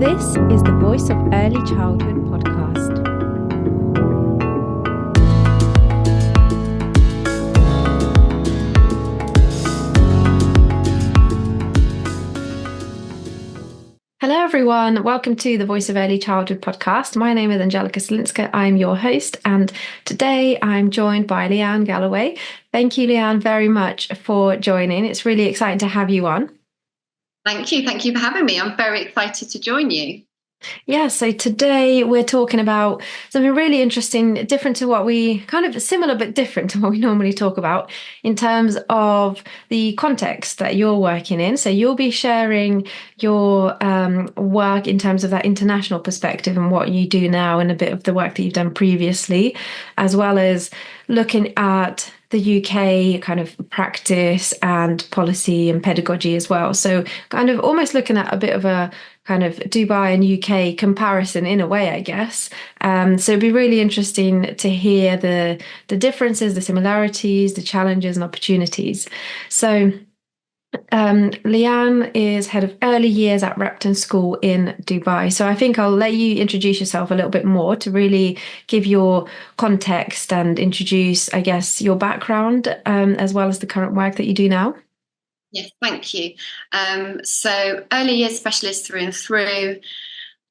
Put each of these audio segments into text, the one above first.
This is the Voice of Early Childhood podcast. Hello, everyone. Welcome to the Voice of Early Childhood podcast. My name is Angelica Slinska. I'm your host, and today I'm joined by Leanne Galloway. Thank you, Leanne, very much for joining. It's really exciting to have you on. Thank you. Thank you for having me. I'm very excited to join you. Yeah, so today we're talking about something really interesting, different to what we kind of similar but different to what we normally talk about in terms of the context that you're working in. So you'll be sharing your work in terms of that international perspective and what you do now and a bit of the work that you've done previously, as well as looking at the UK kind of practice and policy and pedagogy as well. So kind of almost looking at a bit of a kind of Dubai and UK comparison in a way, I guess. So it'd be really interesting to hear the differences, the similarities, the challenges and opportunities. So Leanne is head of early years at Repton School in Dubai. So I think I'll let you introduce yourself a little bit more to really give your context and introduce, I guess, your background as well as the current work that you do now. Yes, thank you. So early years specialist through and through. I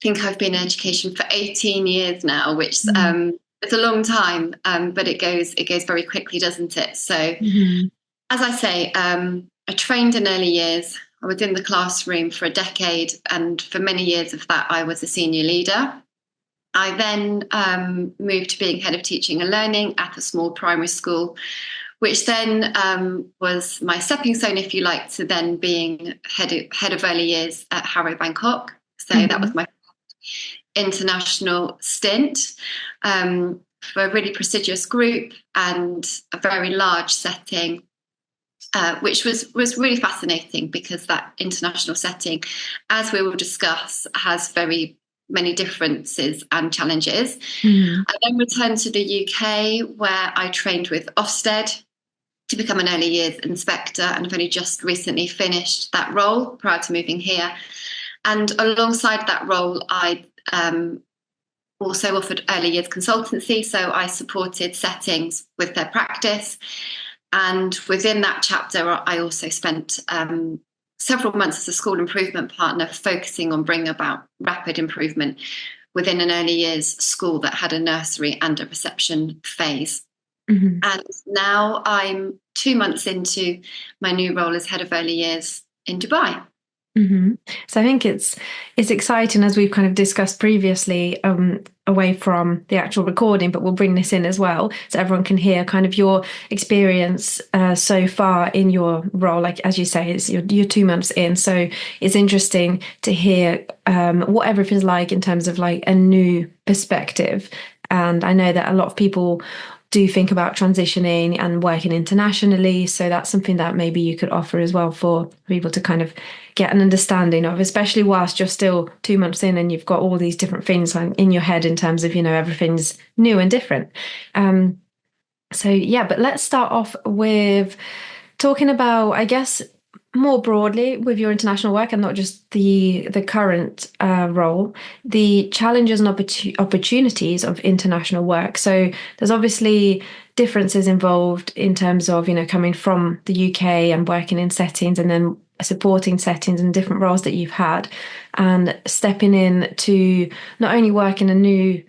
think I've been in education for 18 years now, which is a long time, but it goes very quickly, doesn't it? So as I say, I trained in early years. I was in the classroom for a decade, and for many years of that, I was a senior leader. I then moved to being head of teaching and learning at a small primary school, which then was my stepping stone, if you like, to then being head of early years at Harrow Bangkok. So that was my international stint for a really prestigious group and a very large setting, which was really fascinating because that international setting, as we will discuss, has very many differences and challenges. I then returned to the UK where I trained with Ofsted to become an early years inspector, and I've only just recently finished that role prior to moving here. And alongside that role, I also offered early years consultancy, so I supported settings with their practice. And within that chapter, I also spent several months as a school improvement partner, focusing on bringing about rapid improvement within an early years school that had a nursery and a reception phase. And now I'm 2 months into my new role as head of early years in Dubai. So I think it's exciting, as we've kind of discussed previously, away from the actual recording, but we'll bring this in as well so everyone can hear kind of your experience so far in your role. Like, as you say, it's you're 2 months in, so it's interesting to hear what everything's like in terms of like a new perspective. And I know that a lot of people do think about transitioning and working internationally. So that's something that maybe you could offer as well for people to kind of get an understanding of, especially whilst you're still 2 months in and you've got all these different things in your head in terms of, everything's new and different. So yeah, but let's start off with talking about, I guess, more broadly with your international work and not just the current role, the challenges and opportunities of international work. So there's obviously differences involved in terms of, coming from the UK and working in settings and then supporting settings and different roles that you've had, and stepping in to not only work in a new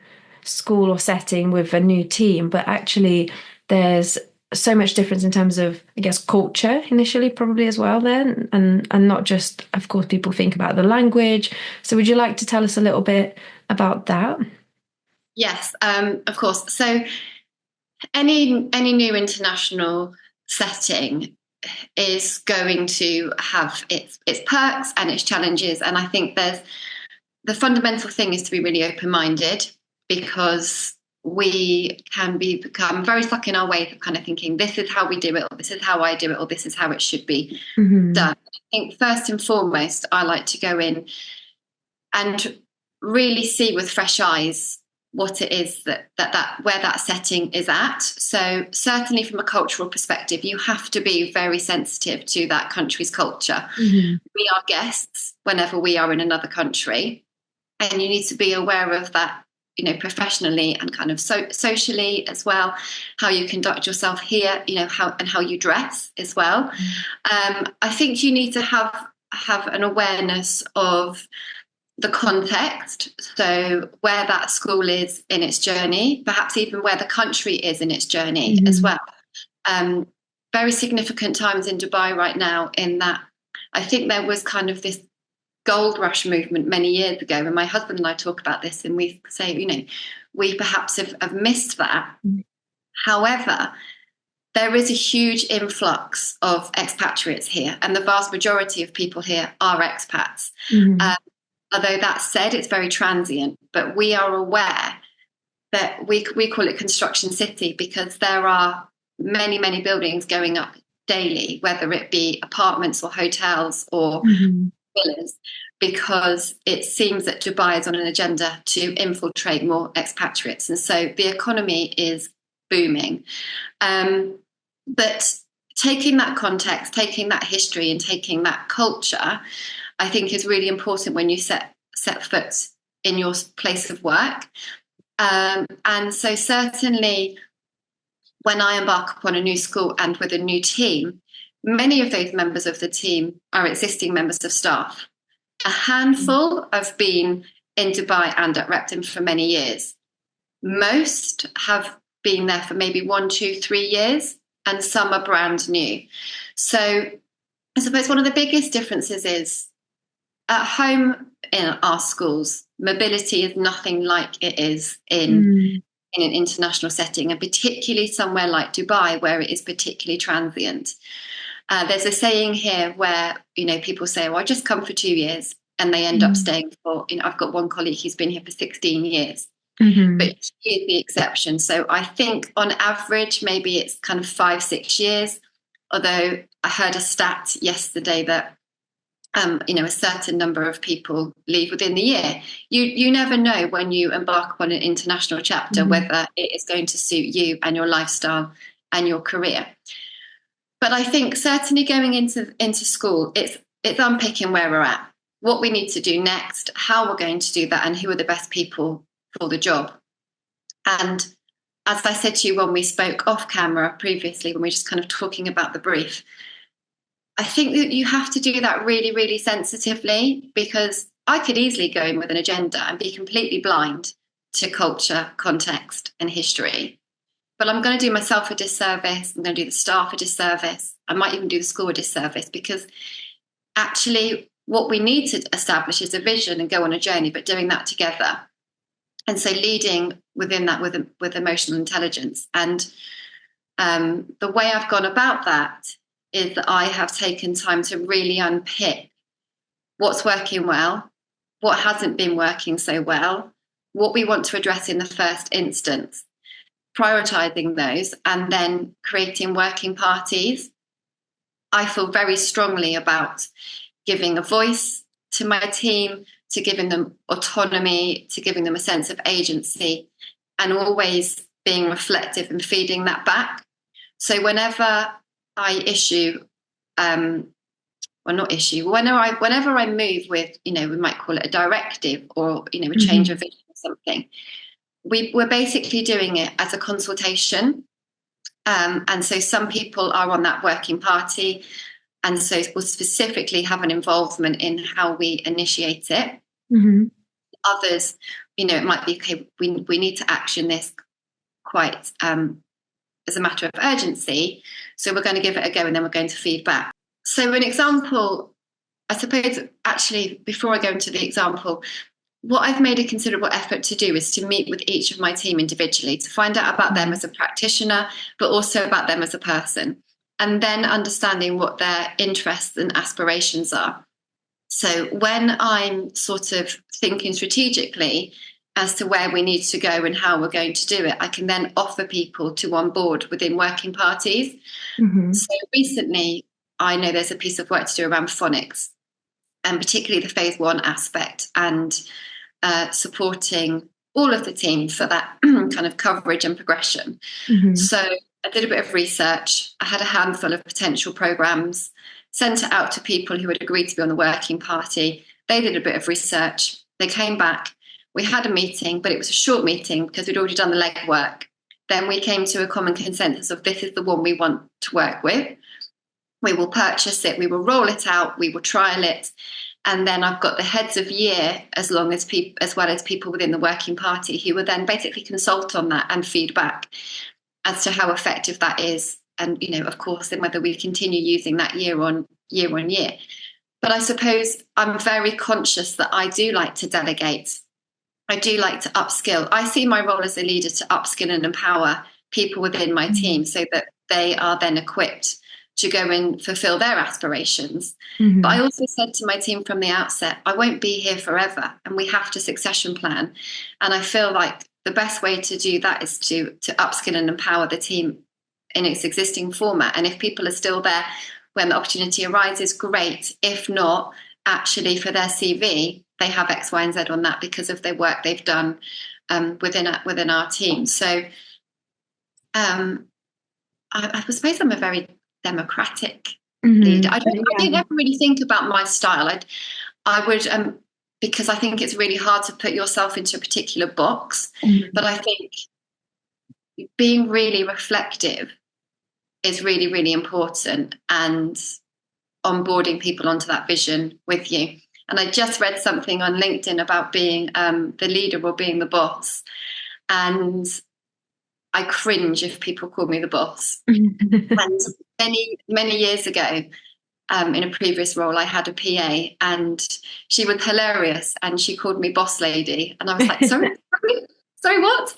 school or setting with a new team, but actually there's so much difference in terms of, I guess, culture initially, probably as well then, and not just, of course, people think about the language. So would you like to tell us a little bit about that? Yes, of course. So any new international setting is going to have its perks and its challenges. And I think the fundamental thing is to be really open-minded, because we can become very stuck in our ways of kind of thinking, this is how we do it, or this is how I do it, or this is how it should be done. I think first and foremost, I like to go in and really see with fresh eyes what it is that where that setting is at. So certainly from a cultural perspective, you have to be very sensitive to that country's culture. We are guests whenever we are in another country. and you need to be aware of that, professionally and kind of socially as well, how you conduct yourself here, how you dress as well. I think you need to have an awareness of the context, so where that school is in its journey, perhaps even where the country is in its journey as well. Very significant times in Dubai right now, in that I think there was kind of this gold rush movement many years ago, and my husband and I talk about this, and we say, we perhaps have missed that. However, there is a huge influx of expatriates here, and the vast majority of people here are expats. Although that said, it's very transient, but we are aware that we call it construction city, because there are many, many buildings going up daily, whether it be apartments or hotels or villas, because it seems that Dubai is on an agenda to infiltrate more expatriates. And so the economy is booming. But taking that context, taking that history, and taking that culture, I think is really important when you set foot in your place of work. And so certainly when I embark upon a new school and with a new team, many of those members of the team are existing members of staff. A handful have been in Dubai and at Repton for many years. Most have been there for maybe 1, 2, 3 years, and some are brand new. So I suppose one of the biggest differences is, at home in our schools, mobility is nothing like it is in an international setting, and particularly somewhere like Dubai, where it is particularly transient. There's a saying here where, people say, I just come for 2 years, and they end up staying for, I've got one colleague who's been here for 16 years, but she is the exception. So I think on average, maybe it's kind of 5, 6 years, although I heard a stat yesterday that a certain number of people leave within the year. You never know when you embark upon an international chapter whether it is going to suit you and your lifestyle and your career. But I think certainly going into school, it's unpicking where we're at, what we need to do next, how we're going to do that, and who are the best people for the job. And as I said to you when we spoke off camera previously, when we were just kind of talking about the brief, I think that you have to do that really, really sensitively, because I could easily go in with an agenda and be completely blind to culture, context, and history. But I'm going to do myself a disservice. I'm going to do the staff a disservice. I might even do the school a disservice, because actually what we need to establish is a vision and go on a journey, but doing that together. And so leading within that with emotional intelligence. And the way I've gone about that is that I have taken time to really unpick what's working well, what hasn't been working so well, what we want to address in the first instance, prioritizing those, and then creating working parties. I feel very strongly about giving a voice to my team, to giving them autonomy, to giving them a sense of agency, and always being reflective and feeding that back. So whenever I whenever I move with, we might call it a directive or, a change of vision or something, we're basically doing it as a consultation. And so some people are on that working party, and so we'll specifically have an involvement in how we initiate it. Others, it might be, okay, we need to action this quite as a matter of urgency, so we're going to give it a go, and then we're going to feed back. So an example, I suppose, actually, before I go into the example, what I've made a considerable effort to do is to meet with each of my team individually, to find out about them as a practitioner, but also about them as a person, and then understanding what their interests and aspirations are. So when I'm sort of thinking strategically as to where we need to go and how we're going to do it, I can then offer people to onboard within working parties. So recently, I know there's a piece of work to do around phonics, and particularly the phase 1 aspect, and supporting all of the team for that kind of coverage and progression. So I did a bit of research. I had a handful of potential programs, sent it out to people who had agreed to be on the working party. They did a bit of research, They came back. We had a meeting, but it was a short meeting because we'd already done the legwork. Then we came to a common consensus of this is the one we want to work with. We will purchase it. We will roll it out. We will trial it. And then I've got the heads of year as well as people within the working party who will then basically consult on that and feedback as to how effective that is. And, of course, then whether we continue using that year on year. But I suppose I'm very conscious that I do like to delegate. I do like to upskill. I see my role as a leader to upskill and empower people within my team so that they are then equipped to go and fulfill their aspirations. Mm-hmm. But I also said to my team from the outset, I won't be here forever and we have to succession plan. And I feel like the best way to do that is to upskill and empower the team in its existing format. And if people are still there when the opportunity arises, great. If not, actually for their CV, they have X, Y, and Z on that because of their work they've done within our team. So I suppose I'm a very democratic leader. I don't ever really think about my style. I would because I think it's really hard to put yourself into a particular box. Mm-hmm. But I think being really reflective is really, really important, and onboarding people onto that vision with you. And I just read something on LinkedIn about being the leader or being the boss. And I cringe if people call me the boss. And many years ago, in a previous role, I had a PA and she was hilarious and she called me boss lady. And I was like, sorry, what?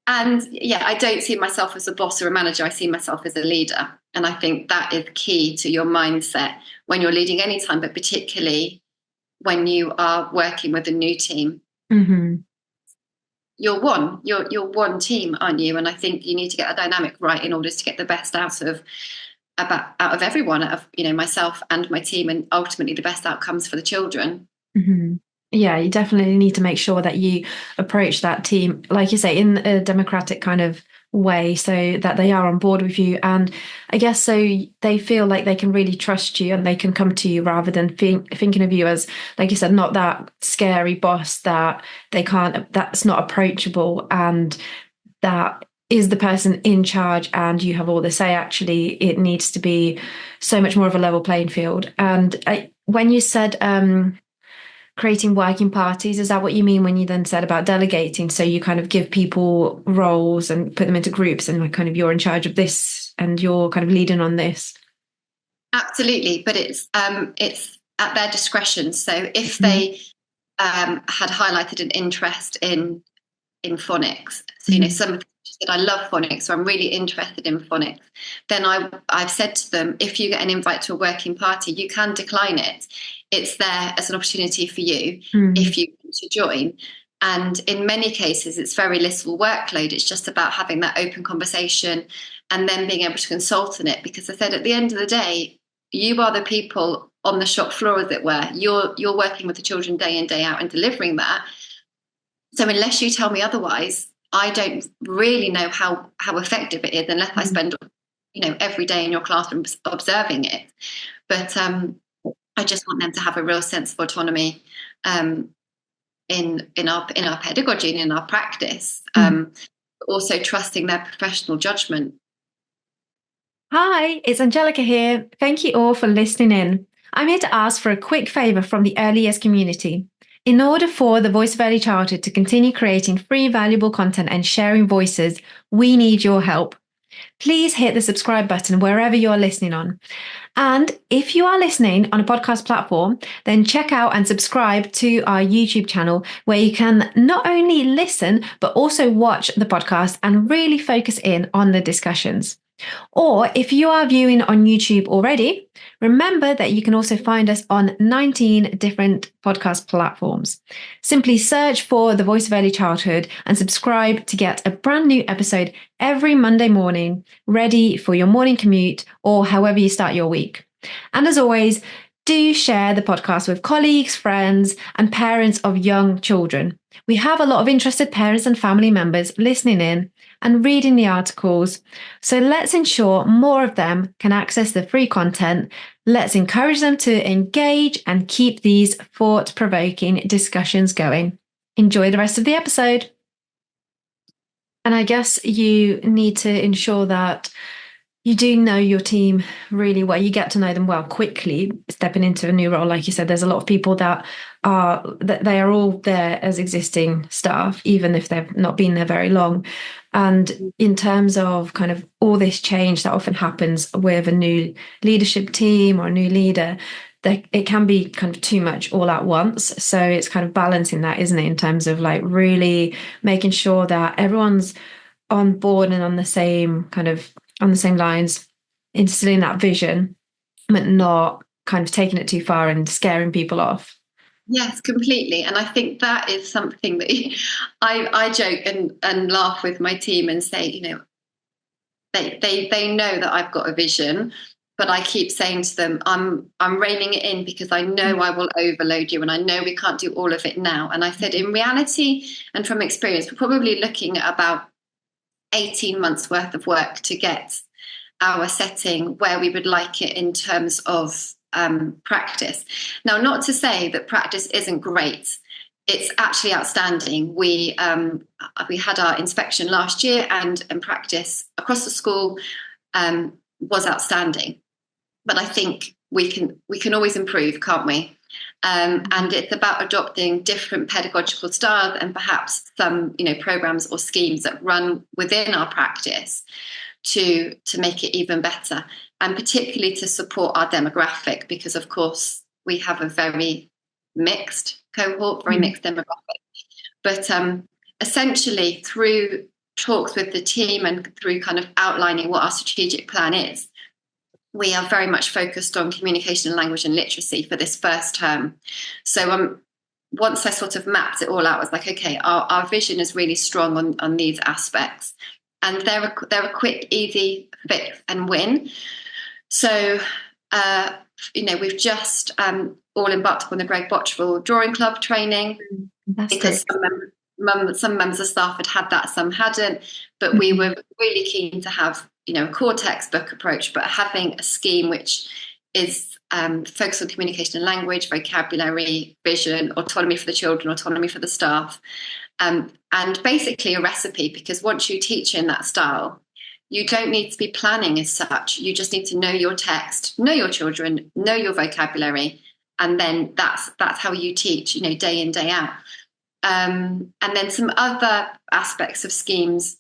And yeah, I don't see myself as a boss or a manager. I see myself as a leader. And I think that is key to your mindset when you're leading any time, but particularly when you are working with a new team. Mm-hmm. You're one team, aren't you? And I think you need to get a dynamic right in order to get the best out of everyone, out of myself and my team, and ultimately the best outcomes for the children. Mm-hmm. Yeah, you definitely need to make sure that you approach that team, like you say, in a democratic kind of way so that they are on board with you. And I guess so they feel like they can really trust you and they can come to you rather than thinking of you as, like you said, not that scary boss that's not approachable and that is the person in charge and you have all the say. Actually, it needs to be so much more of a level playing field. And when you said creating working parties, is that what you mean when you then said about delegating? So you kind of give people roles and put them into groups and kind of you're in charge of this and you're kind of leading on this? Absolutely, but it's at their discretion. So if they had highlighted an interest in phonics, so some that I love phonics, so I'm really interested in phonics, then I've said to them, if you get an invite to a working party, you can decline it. It's there as an opportunity for you if you want to join. And in many cases, it's very little workload. It's just about having that open conversation and then being able to consult on it. Because I said, at the end of the day, you are the people on the shop floor, as it were. You're working with the children day in, day out and delivering that. So unless you tell me otherwise, I don't really know how effective it is unless I spend every day in your classroom observing it. But I just want them to have a real sense of autonomy in our pedagogy and in our practice. Also trusting their professional judgment. Hi, it's Angelica here. Thank you all for listening in. I'm here to ask for a quick favour from the early years community. In order for the Voice of Early Childhood to continue creating free, valuable content and sharing voices, we need your help. Please hit the subscribe button wherever you're listening on. And if you are listening on a podcast platform, then check out and subscribe to our YouTube channel where you can not only listen, but also watch the podcast and really focus in on the discussions. Or if you are viewing on YouTube already, remember that you can also find us on 19 different podcast platforms. Simply search for The Voice of Early Childhood and subscribe to get a brand new episode every Monday morning, ready for your morning commute or however you start your week. And as always, do share the podcast with colleagues, friends, and parents of young children. We have a lot of interested parents and family members listening in, and reading the articles. So let's ensure more of them can access the free content. Let's encourage them to engage and keep these thought-provoking discussions going. Enjoy the rest of the episode. And I guess you need to ensure that you do know your team really well. You get to know them well quickly, stepping into a new role. Like you said, there's a lot of people that they are all there as existing staff, even if they've not been there very long. And in terms of kind of all this change that often happens with a new leadership team or a new leader, it can be kind of too much all at once. So it's kind of balancing that, isn't it? In terms of like really making sure that everyone's on board and on the same lines, instilling that vision, but not kind of taking it too far and scaring people off. Yes, completely. And I think that is something that I joke and laugh with my team and say, you know, they know that I've got a vision, but I keep saying to them, I'm reining it in because I know I will overload you and I know we can't do all of it now. And I said, in reality and from experience, we're probably looking at about 18 months worth of work to get our setting where we would like it in terms of practice. Now, not to say that practice isn't great. It's actually outstanding. We had our inspection last year and practice across the school was outstanding. But I think we can always improve, can't we? And it's about adopting different pedagogical styles and perhaps some, programs or schemes that run within our practice to make it even better, and particularly to support our demographic, because of course we have a very mixed cohort, very mixed demographic. But essentially through talks with the team and through kind of outlining what our strategic plan is, we are very much focused on communication and language and literacy for this first term. So once I sort of mapped it all out, I was like, okay, our vision is really strong on these aspects. And they're a quick, easy fix and win. So, we've just all embarked upon the Greg Botchwell Drawing Club training. Fantastic. Because some members of staff had that, some hadn't. But we were really keen to have, a core textbook approach, but having a scheme which is focused on communication and language, vocabulary, vision, autonomy for the children, autonomy for the staff, and basically a recipe, because once you teach in that style, you don't need to be planning as such. You just need to know your text, know your children, know your vocabulary, and then that's how you teach, day in, day out. And then some other aspects of schemes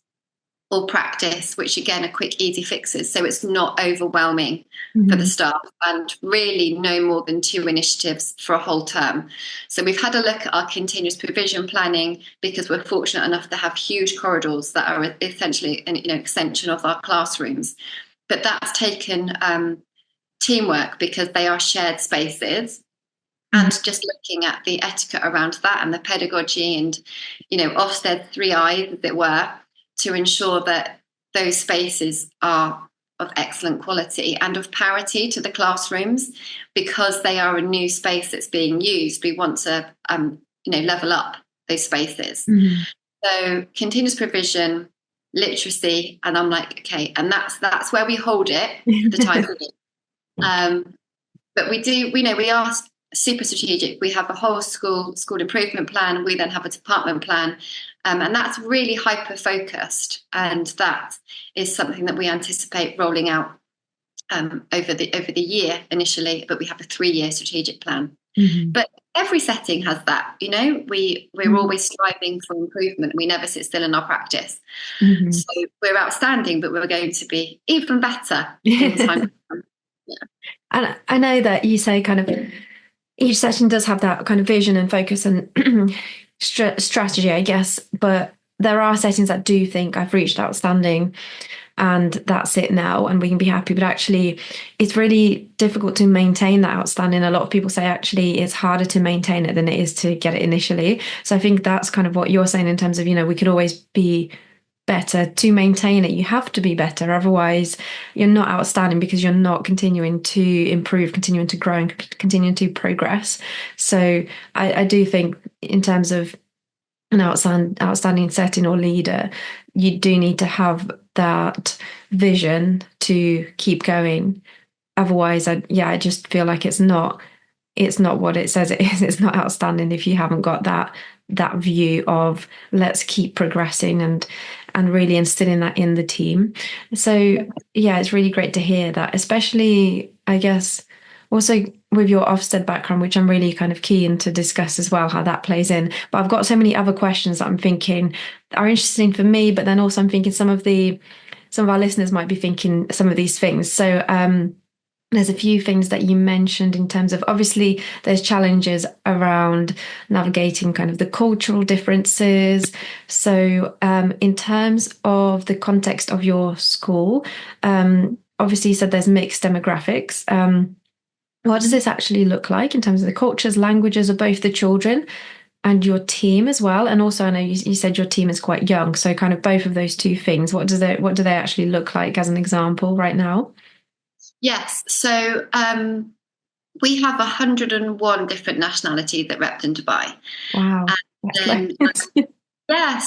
or practice, which again are quick, easy fixes, so it's not overwhelming for the staff, and really no more than 2 initiatives for a whole term. So we've had a look at our continuous provision planning, because we're fortunate enough to have huge corridors that are essentially an extension of our classrooms. But that's taken teamwork, because they are shared spaces. And just looking at the etiquette around that and the pedagogy and, Ofsted 3 I's, as it were, to ensure that those spaces are of excellent quality and of parity to the classrooms, because they are a new space that's being used. We want to, level up those spaces. So continuous provision, literacy, and I'm like, okay, and that's where we hold it for the time being. But we are super strategic. We have a whole school improvement plan. We then have a department plan. And that's really hyper-focused. And that is something that we anticipate rolling out over the year initially, but we have a 3-year strategic plan. But every setting has that, we're always striving for improvement. We never sit still in our practice. So we're outstanding, but we're going to be even better in time. Yeah. And I know that you say kind of each session does have that kind of vision and focus and strategy, I guess, but there are settings that do think I've reached outstanding and that's it now and we can be happy, but actually it's really difficult to maintain that outstanding. A lot of people say actually it's harder to maintain it than it is to get it initially. So I think that's kind of what you're saying in terms of, we could always be better. To maintain it, you have to be better, otherwise you're not outstanding, because you're not continuing to improve, continuing to grow and continuing to progress. So I do think in terms of an outstanding setting or leader, you do need to have that vision to keep going. Otherwise, I just feel like it's not what it says it is. It's not outstanding if you haven't got that view of let's keep progressing and really instilling that in the team. So yeah, it's really great to hear that, especially I guess also with your Ofsted background, which I'm really kind of keen to discuss as well, how that plays in. But I've got so many other questions that I'm thinking are interesting for me, but then also I'm thinking some of our listeners might be thinking some of these things. So there's a few things that you mentioned in terms of obviously there's challenges around navigating kind of the cultural differences. So in terms of the context of your school, obviously you said there's mixed demographics. What does this actually look like in terms of the cultures, languages of both the children and your team as well? And also, I know you said your team is quite young, so kind of both of those two things. What do they actually look like as an example right now? Yes. So we have 101 different nationalities that rep in Dubai. Wow. And yeah,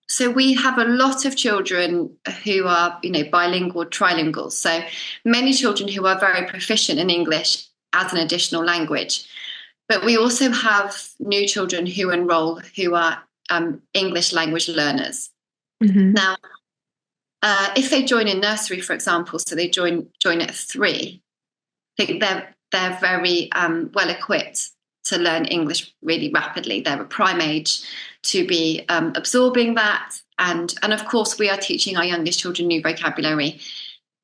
so we have a lot of children who are, bilingual, trilingual. So many children who are very proficient in English as an additional language. But we also have new children who enroll who are English language learners. Mm-hmm. Now, if they join in nursery, for example, so they join at 3, I think they're very well equipped to learn English really rapidly. They're a prime age to be absorbing that. And of course, we are teaching our youngest children new vocabulary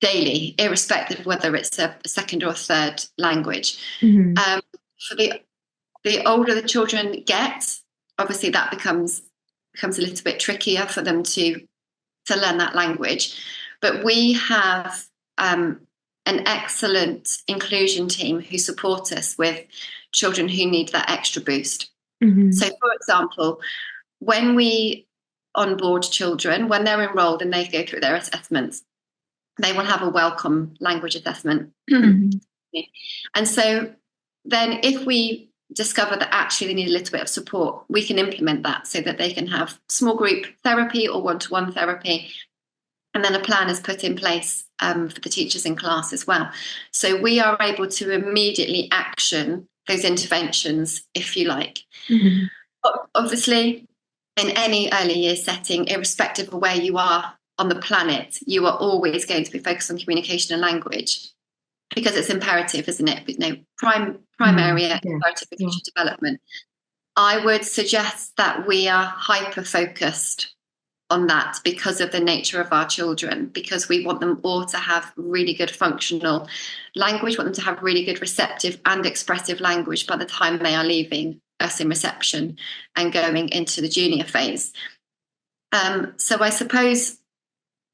daily, irrespective of whether it's a second or a third language. Mm-hmm. For the older the children get, obviously that becomes a little bit trickier for them to learn that language. But we have an excellent inclusion team who support us with children who need that extra boost. Mm-hmm. So, for example, when we onboard children, when they're enrolled and they go through their assessments, they will have a welcome language assessment. Mm-hmm. And so then if we discover that actually they need a little bit of support, we can implement that so that they can have small group therapy or one-to-one therapy. And then a plan is put in place for the teachers in class as well. So we are able to immediately action those interventions, if you like. Mm-hmm. Obviously, in any early years setting, irrespective of where you are on the planet, you are always going to be focused on communication and language because it's imperative, isn't it? Prime area imperative for future development. I would suggest that we are hyper-focused on that because of the nature of our children, because we want them all to have really good functional language, want them to have really good receptive and expressive language by the time they are leaving us in reception and going into the junior phase. So I suppose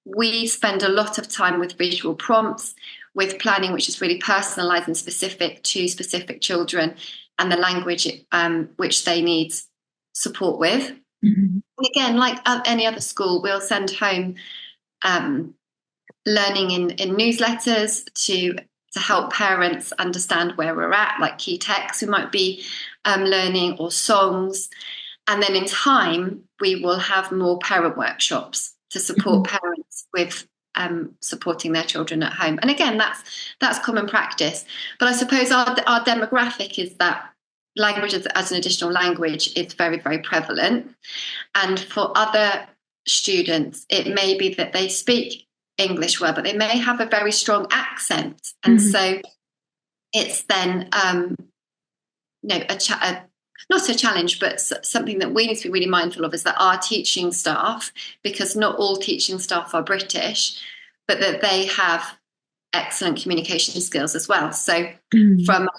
we spend a lot of time with visual prompts, with planning, which is really personalised and specific to specific children and the language which they need support with. Mm-hmm. And again, like any other school, we'll send home learning in newsletters to help parents understand where we're at, like key texts we might be learning or songs. And then in time, we will have more parent workshops to support parents with supporting their children at home. And again, that's common practice. But I suppose our demographic is that language as an additional language is very, very prevalent. And for other students, it may be that they speak English well, but they may have a very strong accent. And so it's then, not a challenge, but something that we need to be really mindful of is that our teaching staff, because not all teaching staff are British, but that they have excellent communication skills as well. So from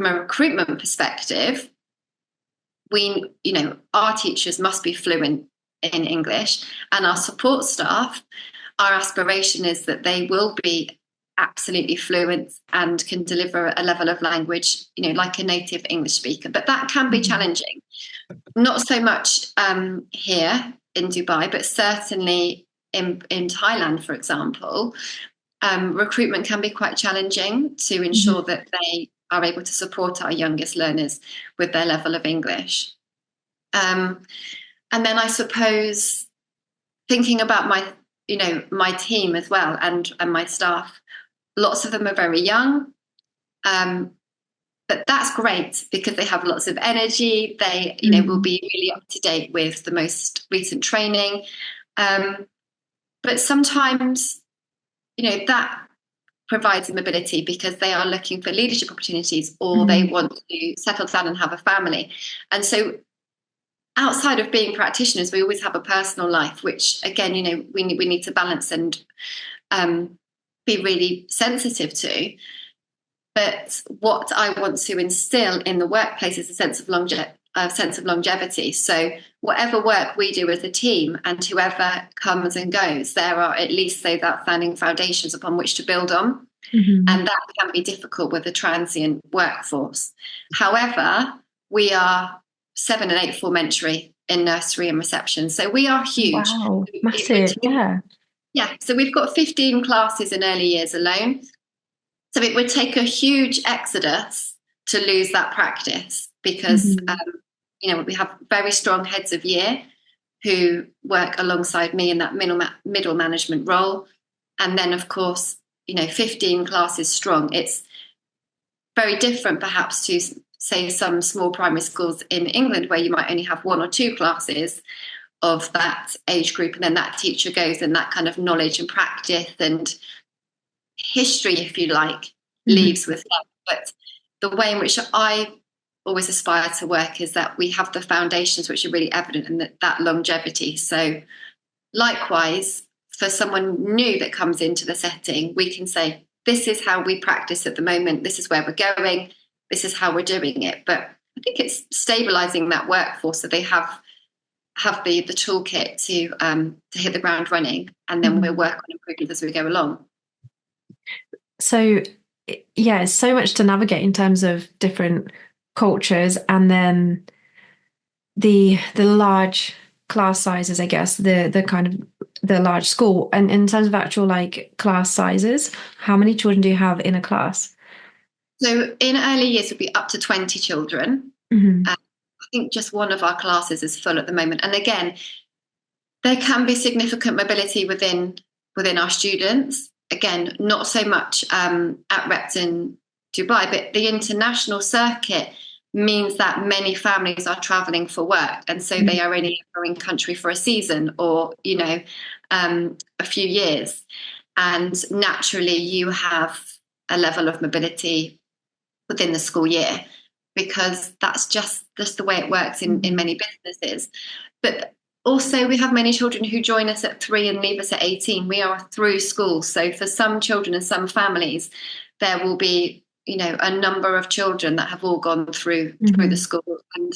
a recruitment perspective, our teachers must be fluent in English, and our support staff, our aspiration is that they will be absolutely fluent and can deliver a level of language, like a native English speaker. But that can be challenging. Not so much here in Dubai, but certainly in Thailand, for example, recruitment can be quite challenging to ensure that they are able to support our youngest learners with their level of English. And then I suppose thinking about my team as well, and my staff, lots of them are very young. But that's great because they have lots of energy. They, will be really up to date with the most recent training. But sometimes, that provides them mobility because they are looking for leadership opportunities, or they want to settle down and have a family. And so outside of being practitioners, we always have a personal life, which again, we need to balance and be really sensitive to. But what I want to instill in the workplace is a sense of longevity. So whatever work we do as a team, and whoever comes and goes, there are at least those outstanding foundations upon which to build on. And that can be difficult with a transient workforce. However, we are 7 and 8 form entry in nursery and reception. So we are huge. Wow, massive, yeah. Yeah, so we've got 15 classes in early years alone. So it would take a huge exodus to lose that practice because, we have very strong heads of year who work alongside me in that middle management role. And then, of course, 15 classes strong. It's very different perhaps to, say, some small primary schools in England where you might only have 1 or 2 classes of that age group. And then that teacher goes, and that kind of knowledge and practice and history, if you like, leaves with them. But the way in which I always aspire to work is that we have the foundations which are really evident, and that longevity. So likewise, for someone new that comes into the setting, we can say, this is how we practice at the moment, this is where we're going, this is how we're doing it. But I think it's stabilizing that workforce so they have the toolkit to hit the ground running, and then we'll work on improvements as we go along. So, yeah, it's so much to navigate in terms of different cultures, and then the large class sizes, I guess, the kind of the large school. And in terms of actual like class sizes, how many children do you have in a class? So in early years, it would be up to 20 children. I think just one of our classes is full at the moment. And again, there can be significant mobility within our students. Again, not so much at Repton, Dubai, but the international circuit means that many families are traveling for work, and so they are only in country for a season or a few years, and naturally you have a level of mobility within the school year because that's just the way it works in many businesses. But also, we have many children who join us at 3 and leave us at 18. We are through school. So for some children and some families, there will be, a number of children that have all gone through the school. And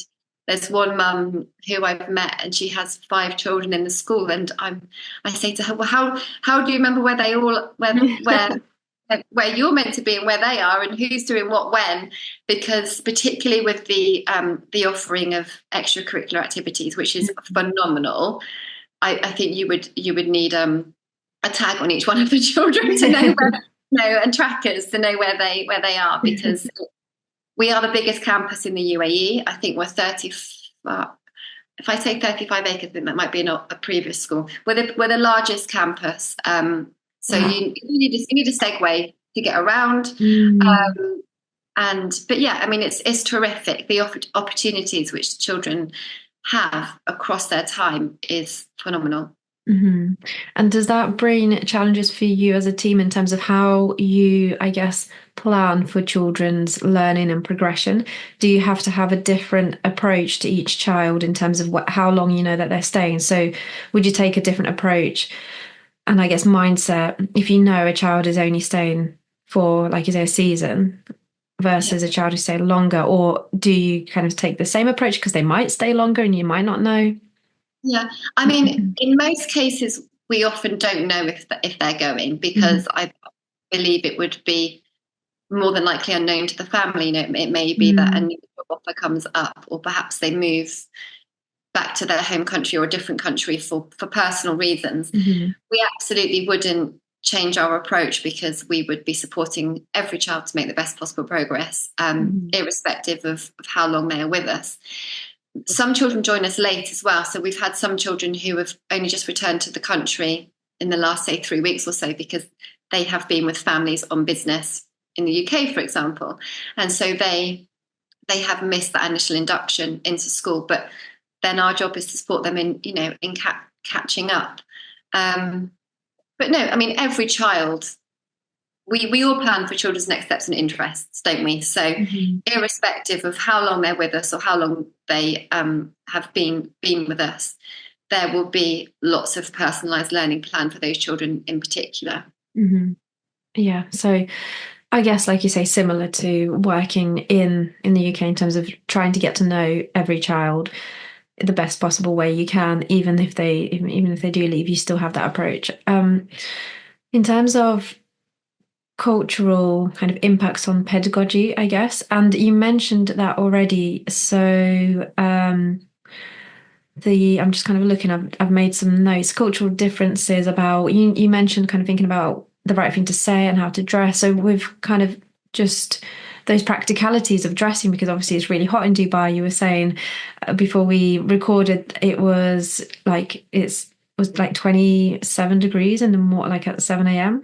there's one mum who I've met, and she has 5 children in the school. And I say to her, well, how do you remember where they all, where you're meant to be and where they are, and who's doing what when? Because particularly with the offering of extracurricular activities, which is phenomenal, I think you would need a tag on each one of the children to know where, and trackers to know where they are, because we are the biggest campus in the UAE. I think we're 30. If I say 35 acres, then that might be a previous school. We're the largest campus. So you need a Segway to get around. But yeah, I mean, it's terrific. The opportunities which children have across their time is phenomenal. And does that bring challenges for you as a team in terms of how you, I guess, plan for children's learning and progression? Do you have to have a different approach to each child in terms of how long you know that they're staying? So would you take a different approach and I guess mindset if you know a child is only staying for, like you say, a season versus a child who's staying longer? Or do you kind of take the same approach because they might stay longer and you might not know? Yeah, I mean, in most cases, we often don't know if they're going, because I believe it would be more than likely unknown to the family. It may be that a new offer comes up, or perhaps they move back to their home country or a different country for personal reasons. We absolutely wouldn't change our approach, because we would be supporting every child to make the best possible progress, irrespective of how long they are with us. some children join us late as well. So we've had some children who have only just returned to the country in the last, say, 3 weeks or so, because they have been with families on business in the UK, for example. And so they have missed that initial induction into school. But then our job is to support them in, catching up. But no, I mean, every child, we all plan for children's next steps and interests, don't we? So irrespective of how long they're with us or how long they have been with us, there will be lots of personalised learning plan for those children in particular. Yeah, so I guess, like you say, similar to working in the UK in terms of trying to get to know every child the best possible way you can, even if they do leave, you still have that approach. In terms of cultural kind of impacts on pedagogy, I guess, and you mentioned that already. So I'm just kind of looking. I've made some notes. Cultural differences about you mentioned kind of thinking about the right thing to say and how to dress. So we've kind of just those practicalities of dressing, because obviously it's really hot in Dubai. You were saying before we recorded, it was like 27 degrees in the morning, like at 7 a.m.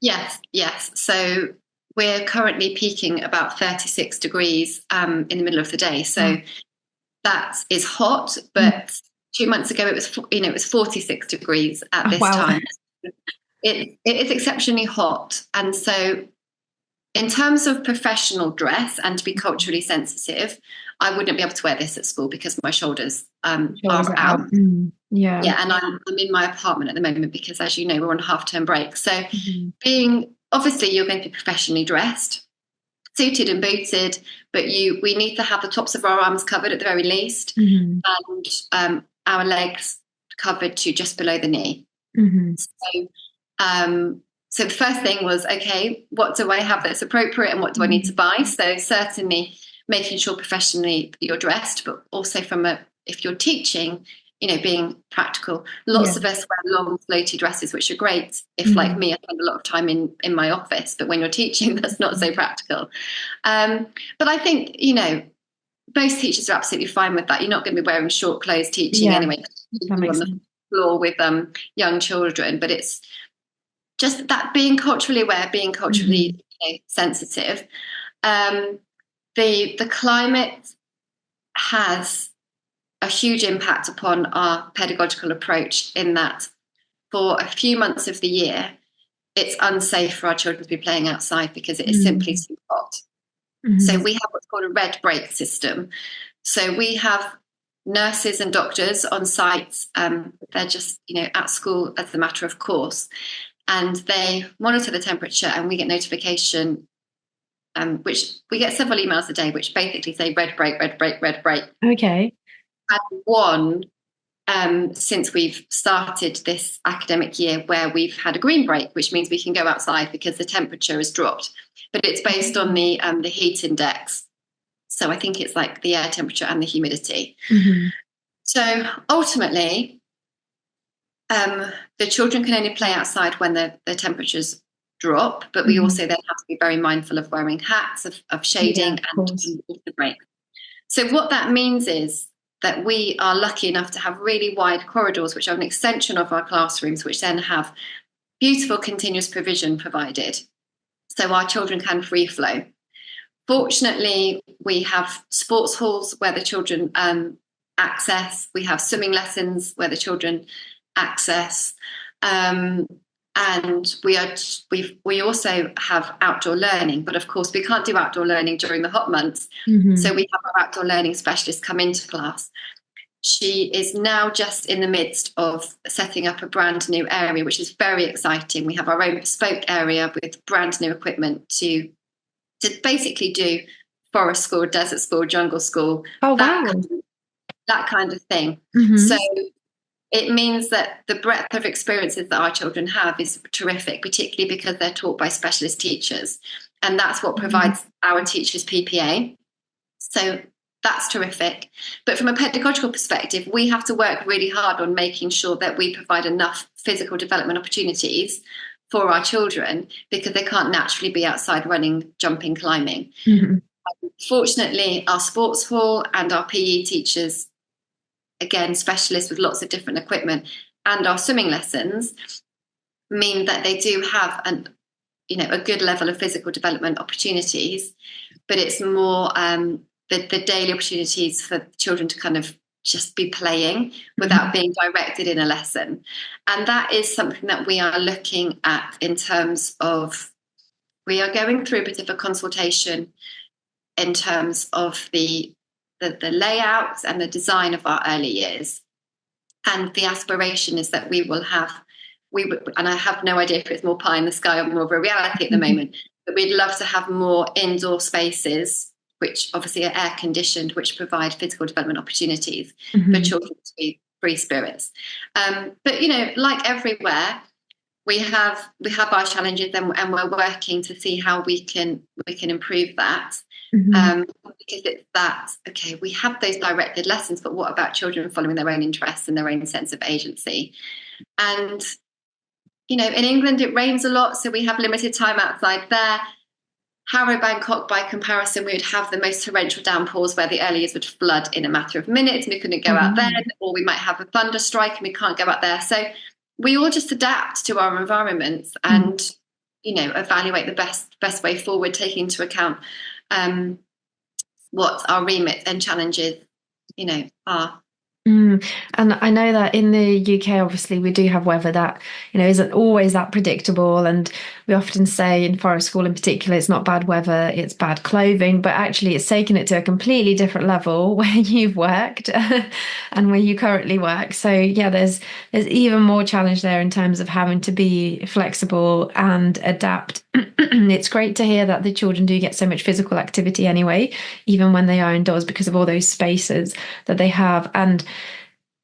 Yes. So we're currently peaking about 36 degrees in the middle of the day. So that is hot, but 2 months ago it was 46 degrees at this time. It is exceptionally hot. And so in terms of professional dress and to be culturally sensitive, I wouldn't be able to wear this at school because my shoulders are out. Yeah, and I'm in my apartment at the moment because, as you know, we're on a half-term break. So obviously you're going to be professionally dressed, suited and booted, but we need to have the tops of our arms covered at the very least, and our legs covered to just below the knee. So the first thing was, okay, what do I have that's appropriate and what do I need to buy? So certainly making sure professionally you're dressed, but also if you're teaching, being practical. Lots of us wear long floaty dresses, which are great if, like me, I spend a lot of time in my office, but when you're teaching, that's not so practical. But I think, most teachers are absolutely fine with that. You're not going to be wearing short clothes teaching anyway. You're on the floor with young children, but it's just that being culturally aware, being culturally sensitive. The climate has a huge impact upon our pedagogical approach, in that for a few months of the year, it's unsafe for our children to be playing outside because it is simply too hot. So we have what's called a red break system. So we have nurses and doctors on site. They're just, at school as a matter of course. And they monitor the temperature, and we get notification, which we get several emails a day, which basically say red break, red break, red break. Okay. And one since we've started this academic year where we've had a green break, which means we can go outside because the temperature has dropped. But it's based on the heat index. So I think it's like the air temperature and the humidity. So ultimately, the children can only play outside when the temperatures drop, but we also then have to be very mindful of wearing hats, of shading, and the break. So what that means is that we are lucky enough to have really wide corridors, which are an extension of our classrooms, which then have beautiful continuous provision provided. So our children can free flow. Fortunately, we have sports halls where the children access. We have swimming lessons where the children access, and we also have outdoor learning. But of course, we can't do outdoor learning during the hot months. So we have our outdoor learning specialist come into class. She is now just in the midst of setting up a brand new area, which is very exciting. We have our own bespoke area with brand new equipment to basically do forest school, desert school, jungle school. Oh, wow. That kind of thing. So it means that the breadth of experiences that our children have is terrific, particularly because they're taught by specialist teachers. And that's what provides our teachers PPA. So that's terrific. But from a pedagogical perspective, we have to work really hard on making sure that we provide enough physical development opportunities for our children, because they can't naturally be outside running, jumping, climbing. Fortunately, our sports hall and our PE teachers, again, specialists with lots of different equipment, and our swimming lessons mean that they do have a good level of physical development opportunities, but it's more the daily opportunities for children to kind of just be playing without being directed in a lesson. And that is something that we are looking at in terms of, we are going through a bit of a consultation in terms of the layouts and the design of our early years. And the aspiration is that and I have no idea if it's more pie in the sky or more of a reality at the moment, but we'd love to have more indoor spaces, which obviously are air conditioned, which provide physical development opportunities for children to be free spirits. But, like everywhere, we have our challenges, and we're working to see how we can improve that. Because it's that, okay, we have those directed lessons, but what about children following their own interests and their own sense of agency? And, in England, it rains a lot, so we have limited time outside there. Harrow, Bangkok, by comparison, we would have the most torrential downpours where the early years would flood in a matter of minutes, and we couldn't go out then, or we might have a thunder strike and we can't go out there. So we all just adapt to our environments and, evaluate the best way forward, taking into account what our remit and challenges, are. And I know that in the UK, obviously, we do have weather that, isn't always that predictable. And we often say in Forest School in particular, it's not bad weather, it's bad clothing. But actually, it's taken it to a completely different level where you've worked and where you currently work. So, yeah, there's even more challenge there in terms of having to be flexible and adapt. It's great to hear that the children do get so much physical activity anyway, even when they are indoors, because of all those spaces that they have. And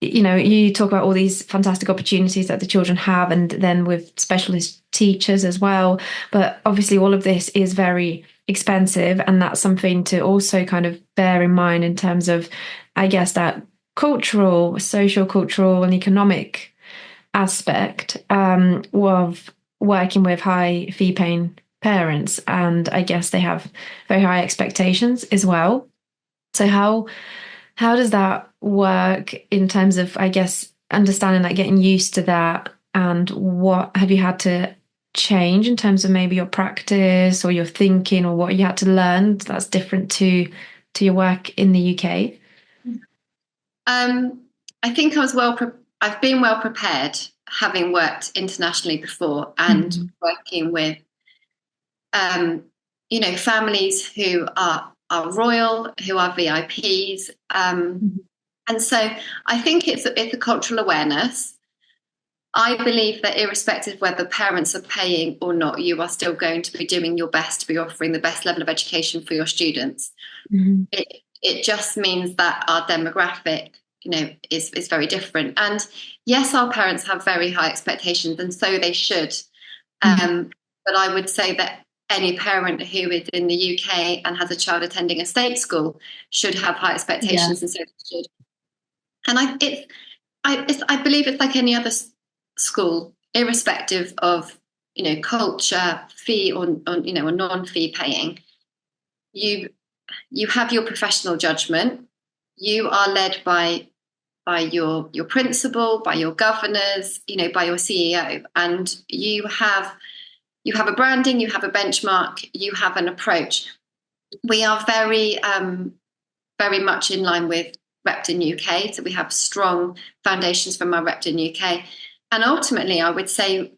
you talk about all these fantastic opportunities that the children have, and then with specialist teachers as well. But obviously all of this is very expensive, and that's something to also kind of bear in mind in terms of, I guess, that social, cultural and economic aspect of working with high fee paying parents. And I guess they have very high expectations as well. So how does that work in terms of, I guess, understanding that, getting used to that, and what have you had to change in terms of maybe your practice or your thinking, or what you had to learn that's different to your work in the UK? I think I've been well prepared, having worked internationally before and working with, families who are royal, who are VIPs. And so I think it's a cultural awareness. I believe that irrespective of whether parents are paying or not, you are still going to be doing your best to be offering the best level of education for your students. It just means that our demographic, is very different. And yes, our parents have very high expectations, and so they should. But I would say that any parent who is in the UK and has a child attending a state school should have high expectations, and so they should. And I believe it's like any other school, irrespective of culture, fee or non-fee paying. You have your professional judgment. You are led by your principal, by your governors, by your CEO, and you have a branding, you have a benchmark, you have an approach. We are very much in line with Repton UK, so we have strong foundations from our Repton UK. And ultimately, I would say,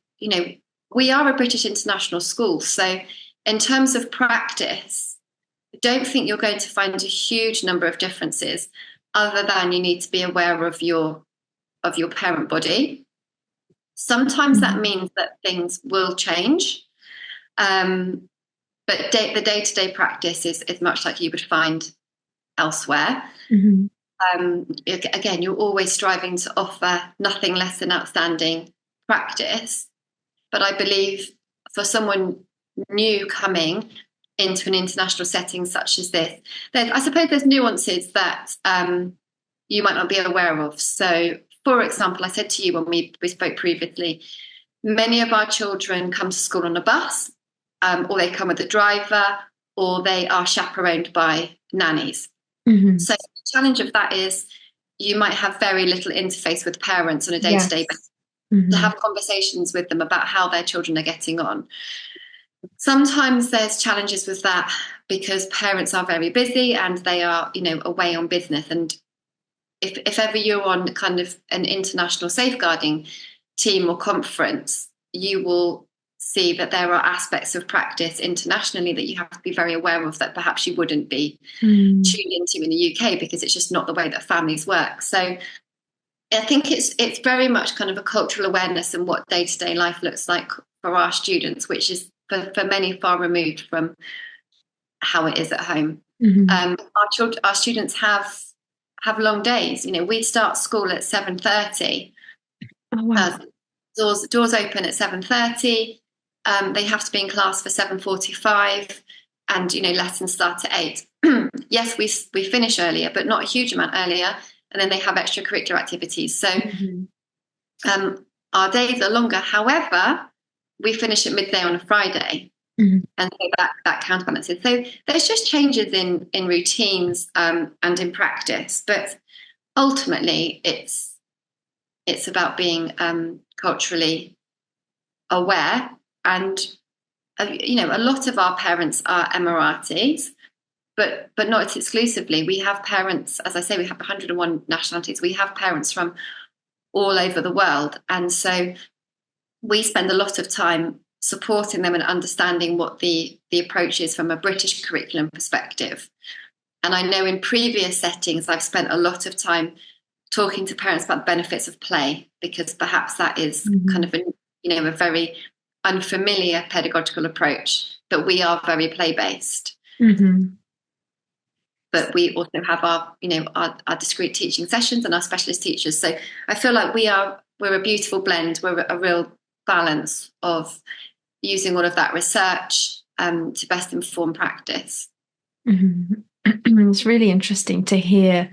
we are a British international school. So in terms of practice, I don't think you're going to find a huge number of differences, other than you need to be aware of your parent body. Sometimes that means that things will change. But the day-to-day practice is much like you would find elsewhere. Again, you're always striving to offer nothing less than outstanding practice. But I believe for someone new coming into an international setting such as this, I suppose there's nuances that you might not be aware of. So, for example, I said to you when we spoke previously, many of our children come to school on a bus, or they come with a driver, or they are chaperoned by nannies. Mm-hmm. So the challenge of that is you might have very little interface with parents on a day-to-day basis to have conversations with them about how their children are getting on. Sometimes there's challenges with that because parents are very busy and they are, away on business. And if ever you're on kind of an international safeguarding team or conference, you will see that there are aspects of practice internationally that you have to be very aware of that perhaps you wouldn't be tuned into in the UK, because it's just not the way that families work. So I think it's very much kind of a cultural awareness and what day-to-day life looks like for our students, which is for many far removed from how it is at home. Our students have long days. We start school at 7:30. Oh, wow. Doors open at 7:30. They have to be in class for 7:45, and lessons start at 8. Yes, we finish earlier, but not a huge amount earlier. And then they have extracurricular activities. So our days are longer. However, we finish at midday on a Friday. And so that counterbalances. So there's just changes in routines and in practice. But ultimately, it's about being culturally aware. And, a lot of our parents are Emiratis, but not exclusively. We have parents, as I say, we have 101 nationalities. We have parents from all over the world. And so we spend a lot of time supporting them and understanding what the approach is from a British curriculum perspective. And I know in previous settings, I've spent a lot of time talking to parents about the benefits of play, because perhaps that is kind of a very unfamiliar pedagogical approach, but we are very play-based. But we also have our discrete teaching sessions and our specialist teachers. So I feel like we're a beautiful blend. We're a real balance of using all of that research to best inform practice. It's really interesting to hear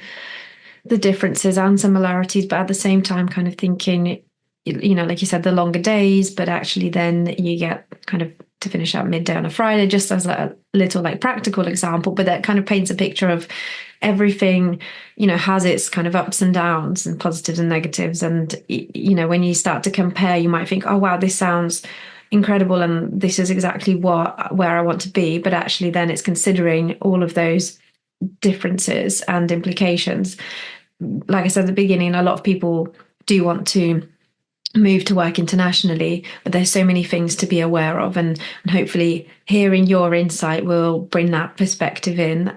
the differences and similarities, but at the same time kind of thinking, like you said, the longer days, but actually then you get kind of to finish at midday on a Friday, just as a little practical example, but that kind of paints a picture of everything, has its kind of ups and downs and positives and negatives. And, when you start to compare, you might think, oh, wow, this sounds incredible. And this is exactly where I want to be. But actually then it's considering all of those differences and implications. Like I said at the beginning, a lot of people do want to move to work internationally, but there's so many things to be aware of, and hopefully hearing your insight will bring that perspective in,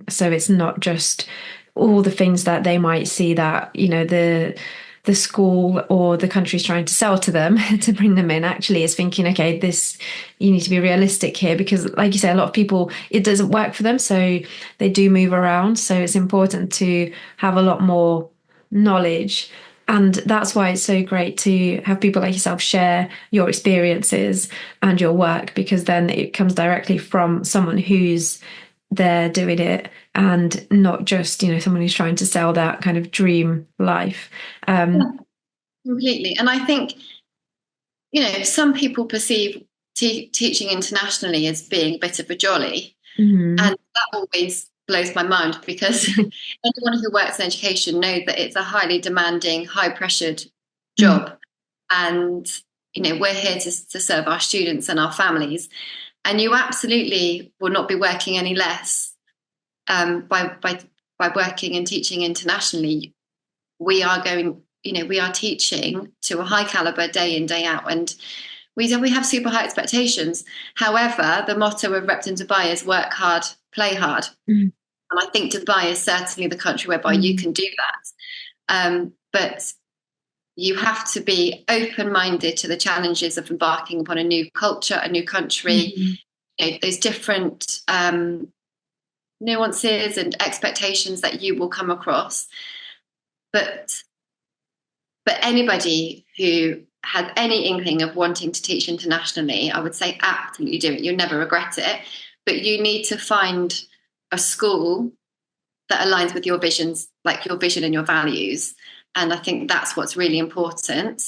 so it's not just all the things that they might see that the school or the country's trying to sell to them to bring them in. Actually is thinking, okay, this, you need to be realistic here, because like you say, a lot of people, it doesn't work for them, so they do move around. So it's important to have a lot more knowledge. And that's why it's so great to have people like yourself share your experiences and your work, because then it comes directly from someone who's there doing it, and not just, someone who's trying to sell that kind of dream life. Completely. And I think, some people perceive teaching internationally as being a bit of a jolly. And that always blows my mind, because anyone who works in education knows that it's a highly demanding, high pressured job. And, we're here to serve our students and our families. And you absolutely will not be working any less by working and teaching internationally. We are teaching to a high caliber day in, day out. And we have super high expectations. However, the motto of Repton Dubai is work hard, play hard. And I think Dubai is certainly the country whereby you can do that. But you have to be open-minded to the challenges of embarking upon a new culture, a new country. There's different nuances and expectations that you will come across. But anybody who has any inkling of wanting to teach internationally, I would say absolutely do it. You'll never regret it. But you need to find a school that aligns with your visions, like your vision and your values. And I think that's what's really important,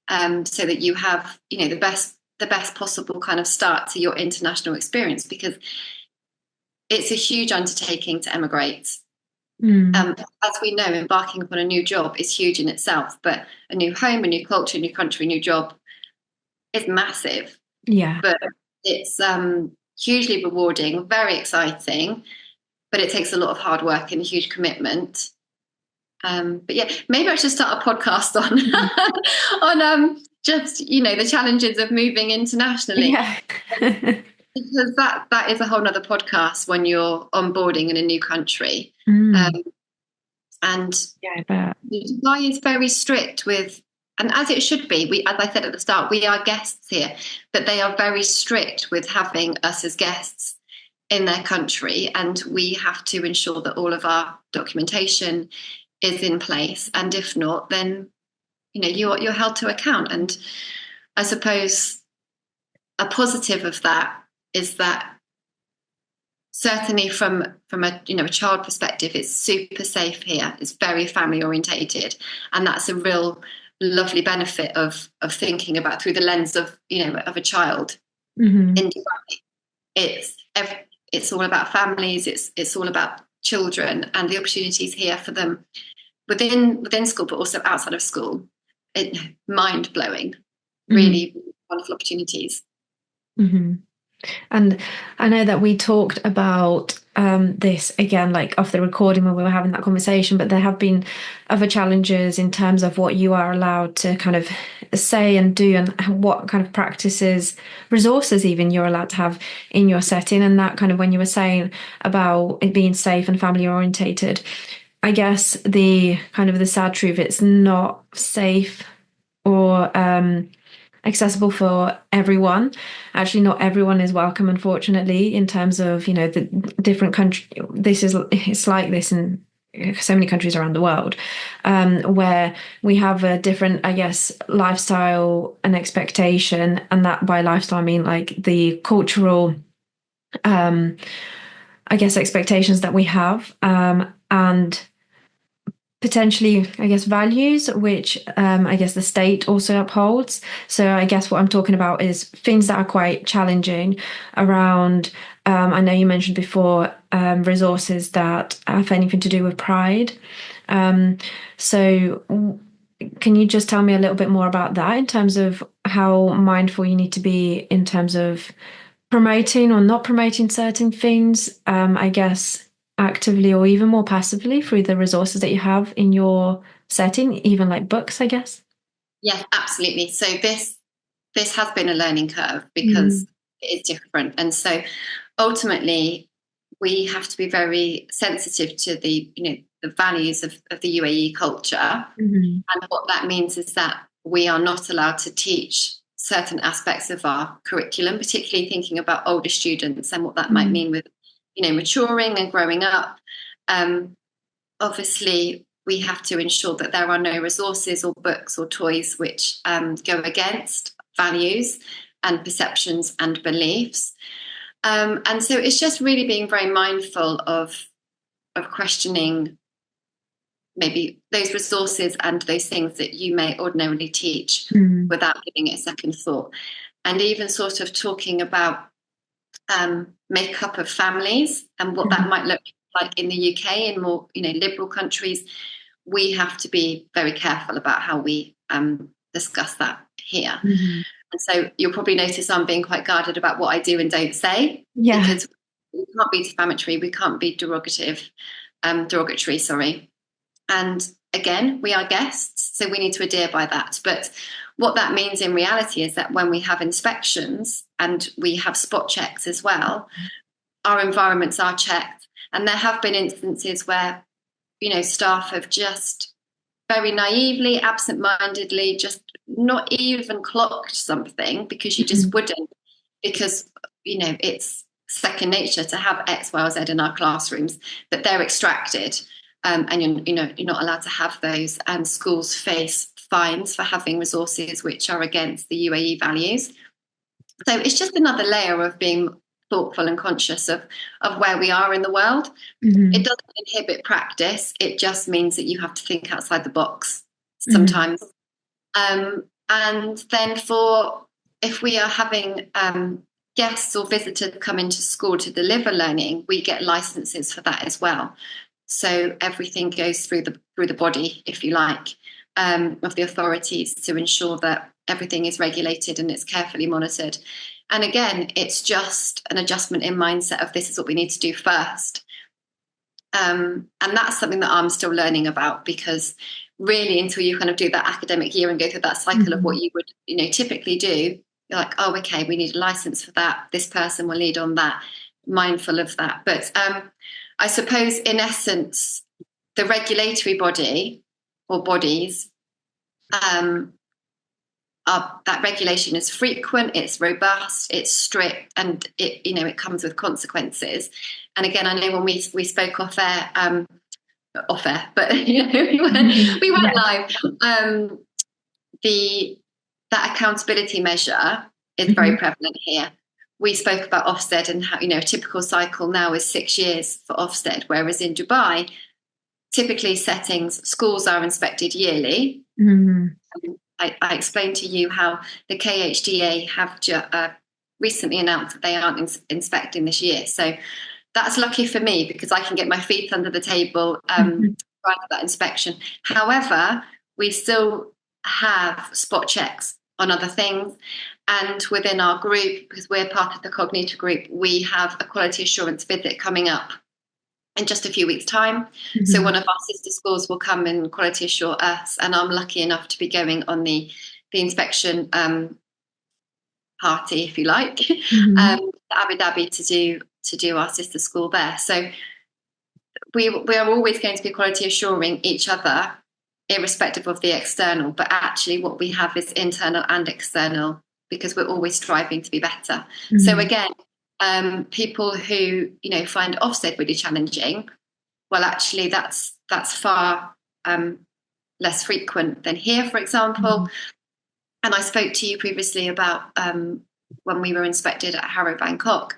so that you have, the best possible kind of start to your international experience. Because it's a huge undertaking to emigrate. Mm. As we know, embarking upon a new job is huge in itself, but a new home, a new culture, a new country, a new job is massive. Yeah. But it's hugely rewarding, very exciting, but it takes a lot of hard work and a huge commitment. But yeah, maybe I should start a podcast on on just the challenges of moving internationally. Yeah. Because that is a whole nother podcast when you're onboarding in a new country. Mm. And Yeah, I bet. Dubai is very strict with, and as it should be, as I said at the start, we are guests here, but they are very strict with having us as guests in their country, and we have to ensure that all of our documentation is in place. And if not, then you're held to account. And I suppose a positive of that is that certainly from a child perspective, it's super safe here. It's very family orientated, and that's a real lovely benefit of thinking about through the lens of of a child. Mm-hmm. In Dubai, it's all about families. It's all about children and the opportunities here for them within school, but also outside of school. Mind blowing, really wonderful opportunities. Mm-hmm. And I know that we talked about this again, like off the recording when we were having that conversation, but there have been other challenges in terms of what you are allowed to kind of say and do, and what kind of practices, resources even you're allowed to have in your setting. And that kind of, when you were saying about it being safe and family orientated, I guess the kind of the sad truth, it's not safe or accessible for everyone. Actually, not everyone is welcome, unfortunately, in terms of the different country. It's like this in so many countries around the world, where we have a different, I guess, lifestyle and expectation, and that by lifestyle I mean like the cultural, I guess, expectations that we have, and potentially, I guess, values, which I guess the state also upholds. So I guess what I'm talking about is things that are quite challenging around, I know you mentioned before, resources that have anything to do with pride. So can you just tell me a little bit more about that in terms of how mindful you need to be in terms of promoting or not promoting certain things, I guess, actively or even more passively through the resources that you have in your setting, even like books, I guess? Yes, absolutely. So this has been a learning curve because Mm. it is different. And so ultimately we have to be very sensitive to the values of the UAE culture. Mm-hmm. And what that means is that we are not allowed to teach certain aspects of our curriculum, particularly thinking about older students and what that might mean with maturing and growing up. Obviously, we have to ensure that there are no resources or books or toys which go against values and perceptions and beliefs. And so it's just really being very mindful of questioning maybe those resources and those things that you may ordinarily teach without giving it a second thought. And even sort of talking about makeup of families and what that might look like in the UK. In more liberal countries, we have to be very careful about how we discuss that here. And so you'll probably notice I'm being quite guarded about what I do and don't say, because we can't be defamatory, we can't be derogatory, sorry. And again, we are guests, so we need to adhere by that. But what that means in reality is that when we have inspections and we have spot checks as well, our environments are checked. And there have been instances where, staff have just very naively, absent-mindedly, just not even clocked something because you just wouldn't, because, it's second nature to have X, Y, or Z in our classrooms, but they're extracted. And you're not allowed to have those, and schools face fines for having resources which are against the UAE values. So it's just another layer of being thoughtful and conscious of where we are in the world. It doesn't inhibit practice. It just means that you have to think outside the box sometimes. And then if we are having guests or visitors come into school to deliver learning, we get licenses for that as well. So everything goes through the body, if you like, of the authorities to ensure that everything is regulated and it's carefully monitored. And again, it's just an adjustment in mindset of this is what we need to do first. And that's something that I'm still learning about, because really until you kind of do that academic year and go through that cycle of what you would, typically do, you're like, oh, okay, we need a license for that. This person will lead on that, mindful of that. But I suppose in essence, the regulatory body or bodies, that regulation is frequent, it's robust, it's strict, and it comes with consequences. And again, I know when we spoke off air, but we went live. That accountability measure is very prevalent here. We spoke about Ofsted and how a typical cycle now is 6 years for Ofsted, whereas in Dubai, typically schools are inspected yearly. I explained to you how the KHDA have recently announced that they aren't inspecting this year. So that's lucky for me, because I can get my feet under the table prior to that inspection. However, we still have spot checks on other things. And within our group, because we're part of the Cognita group, we have a quality assurance visit coming up in just a few weeks' time. So one of our sister schools will come and quality assure us, and I'm lucky enough to be going on the inspection party, if you like, Abu Dhabi to do our sister school there. So we are always going to be quality assuring each other, irrespective of the external, but actually what we have is internal and external, because we're always striving to be better. So again, people who find Ofsted really challenging, well, actually that's far less frequent than here, for example. And I spoke to you previously about when we were inspected at Harrow Bangkok.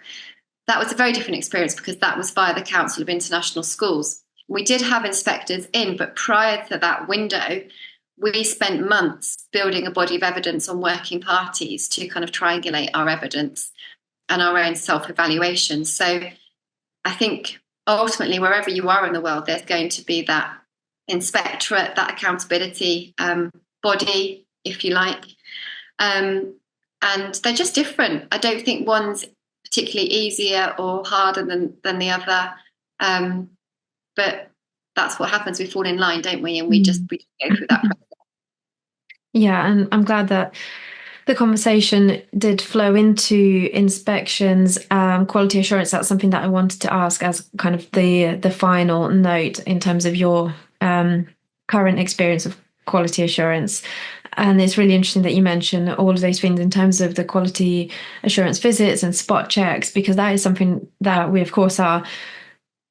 That was a very different experience, because that was via the Council of International Schools. We did have inspectors in, but prior to that window, we spent months building a body of evidence on working parties to kind of triangulate our evidence and our own self-evaluation. So I think ultimately, wherever you are in the world, there's going to be that inspectorate, that accountability body, if you like. And they're just different. I don't think one's particularly easier or harder than the other. But that's what happens. We fall in line, don't we? And we just go through that process. Yeah, and I'm glad that the conversation did flow into inspections, quality assurance. That's something that I wanted to ask as kind of the final note in terms of your current experience of quality assurance. And it's really interesting that you mention all of those things in terms of the quality assurance visits and spot checks, because that is something that we, of course, are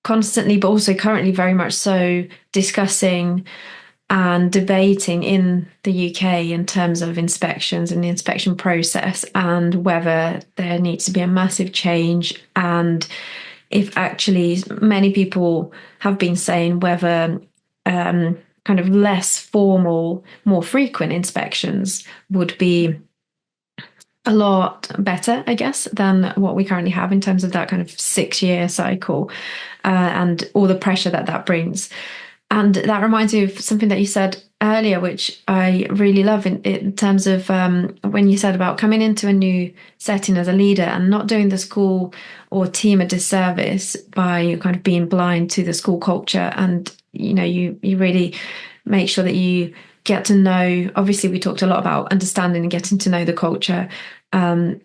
constantly, but also currently very much so, discussing and debating in the UK in terms of inspections and the inspection process, and whether there needs to be a massive change, and if actually many people have been saying whether kind of less formal, more frequent inspections would be a lot better, I guess, than what we currently have in terms of that kind of 6-year cycle and all the pressure that brings. And that reminds me of something that you said earlier, which I really love in terms of when you said about coming into a new setting as a leader and not doing the school or team a disservice by kind of being blind to the school culture. And, you really make sure that you get to know, obviously we talked a lot about understanding and getting to know the culture kind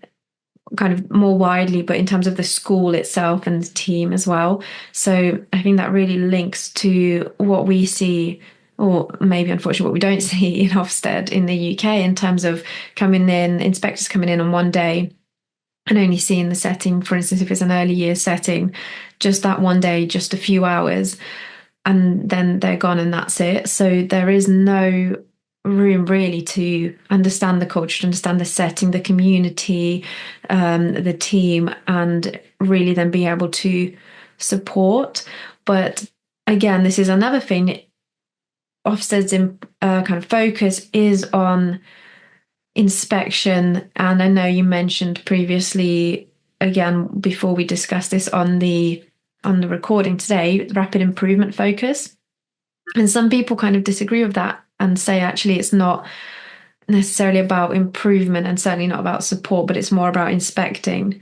of more widely, but in terms of the school itself and the team as well. So I think that really links to what we see, or maybe unfortunately what we don't see in Ofsted in the UK, in terms of inspectors coming in on one day and only seeing the setting, for instance, if it's an early years setting, just that one day, just a few hours, and then they're gone and that's it. So there is no room really to understand the culture, to understand the setting, the community, the team, and really then be able to support. But again, this is another thing. Ofsted's kind of focus is on inspection, and I know you mentioned previously again, before we discuss this on the recording today, rapid improvement focus. And some people kind of disagree with that and say actually it's not necessarily about improvement and certainly not about support, but it's more about inspecting,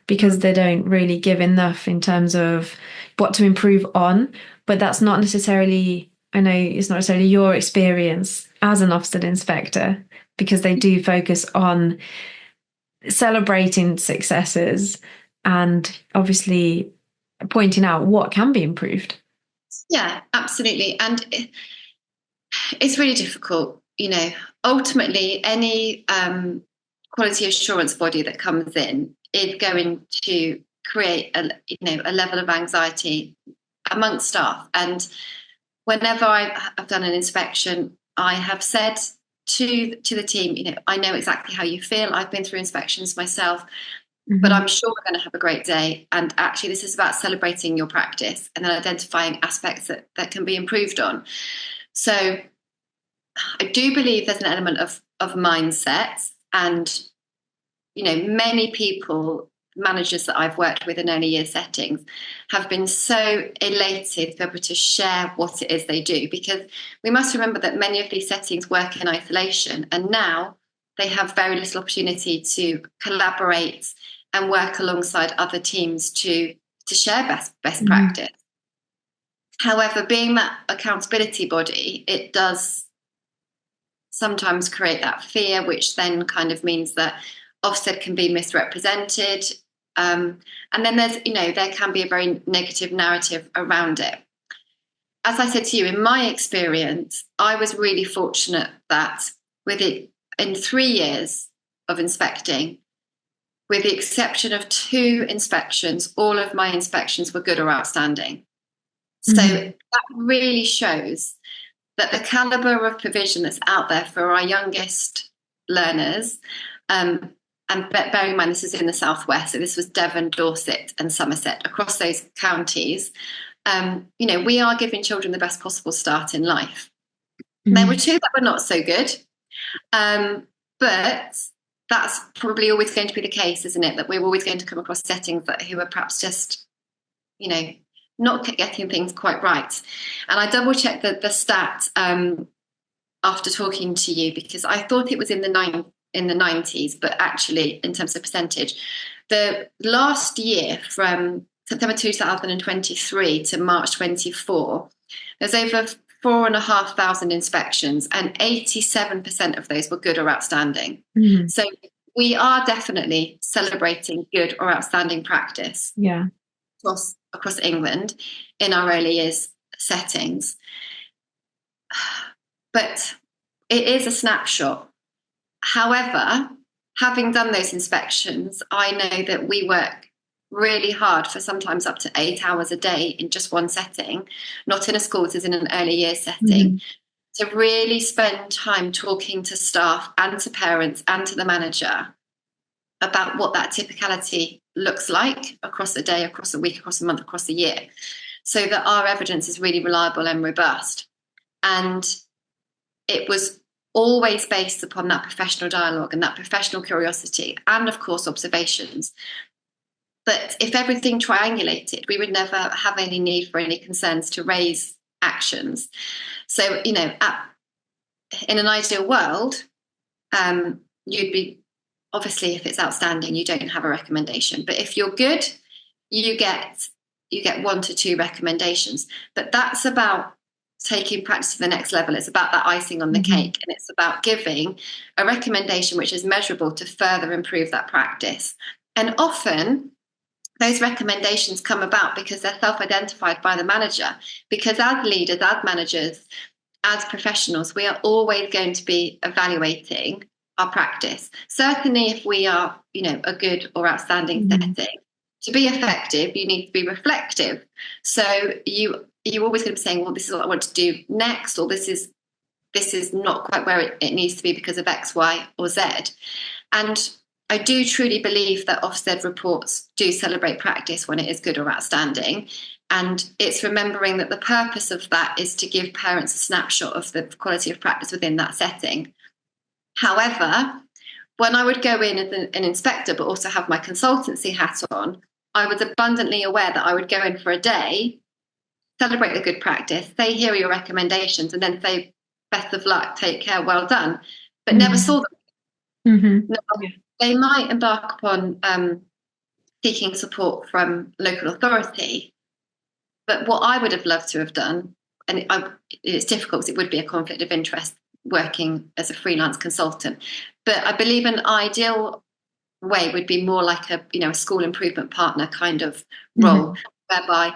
because they don't really give enough in terms of what to improve on. But that's not necessarily, I know it's not necessarily your experience as an Ofsted inspector, because they do focus on celebrating successes and obviously pointing out what can be improved. Yeah, absolutely. And it's really difficult. Ultimately, any quality assurance body that comes in is going to create a level of anxiety amongst staff. And whenever I've done an inspection, I have said to the team, I know exactly how you feel. I've been through inspections myself, but I'm sure we're going to have a great day. And actually, this is about celebrating your practice and then identifying aspects that can be improved on. So I do believe there's an element of mindset, and many people, managers that I've worked with in early year settings, have been so elated to be able to share what it is they do, because we must remember that many of these settings work in isolation, and now they have very little opportunity to collaborate and work alongside other teams to share best practice. However, being that accountability body, it does sometimes create that fear, which then kind of means that Ofsted can be misrepresented. And then there can be a very negative narrative around it. As I said to you, in my experience, I was really fortunate that in 3 years of inspecting, with the exception of 2 inspections, all of my inspections were good or outstanding. So that really shows that the calibre of provision that's out there for our youngest learners, and bearing in mind this is in the southwest, so this was Devon, Dorset and Somerset, across those counties, we are giving children the best possible start in life. There were 2 that were not so good, but that's probably always going to be the case, isn't it? That we're always going to come across settings who are perhaps just, not getting things quite right. And I double checked the stat after talking to you, because I thought it was in the 90s, but actually in terms of percentage, the last year from September 2023 to March 24, there's over 4,500 inspections, and 87% of those were good or outstanding. So we are definitely celebrating good or outstanding practice. Yeah. Across England in our early years settings. But it is a snapshot. However, having done those inspections, I know that we work really hard for sometimes up to 8 hours a day in just one setting, not in a school, it is in an early years setting, to really spend time talking to staff and to parents and to the manager about what that typicality looks like across a day, across a week, across a month, across a year, so that our evidence is really reliable and robust. And it was always based upon that professional dialogue and that professional curiosity and, of course, observations. But if everything triangulated, we would never have any need for any concerns to raise actions. So, in an ideal world, you'd be, obviously, if it's outstanding, you don't have a recommendation. But if you're good, you get 1 to 2 recommendations. But that's about taking practice to the next level. It's about that icing on the cake, and it's about giving a recommendation which is measurable to further improve that practice. And often those recommendations come about because they're self-identified by the manager. Because as leaders, as managers, as professionals, we are always going to be evaluating our practice. Certainly if we are, a good or outstanding setting, to be effective, you need to be reflective. So you're always going to be saying, well, this is what I want to do next, or this is not quite where it needs to be because of X, Y, or Z. And I do truly believe that Ofsted reports do celebrate practice when it is good or outstanding. And it's remembering that the purpose of that is to give parents a snapshot of the quality of practice within that setting. However, when I would go in as an inspector, but also have my consultancy hat on, I was abundantly aware that I would go in for a day, celebrate the good practice, say, here are your recommendations, and then say, best of luck, take care, well done, but never saw them. Mm-hmm. Now, they might embark upon seeking support from local authority, but what I would have loved to have done, and it's difficult because it would be a conflict of interest working as a freelance consultant, but I believe an ideal way would be more like a school improvement partner kind of role, whereby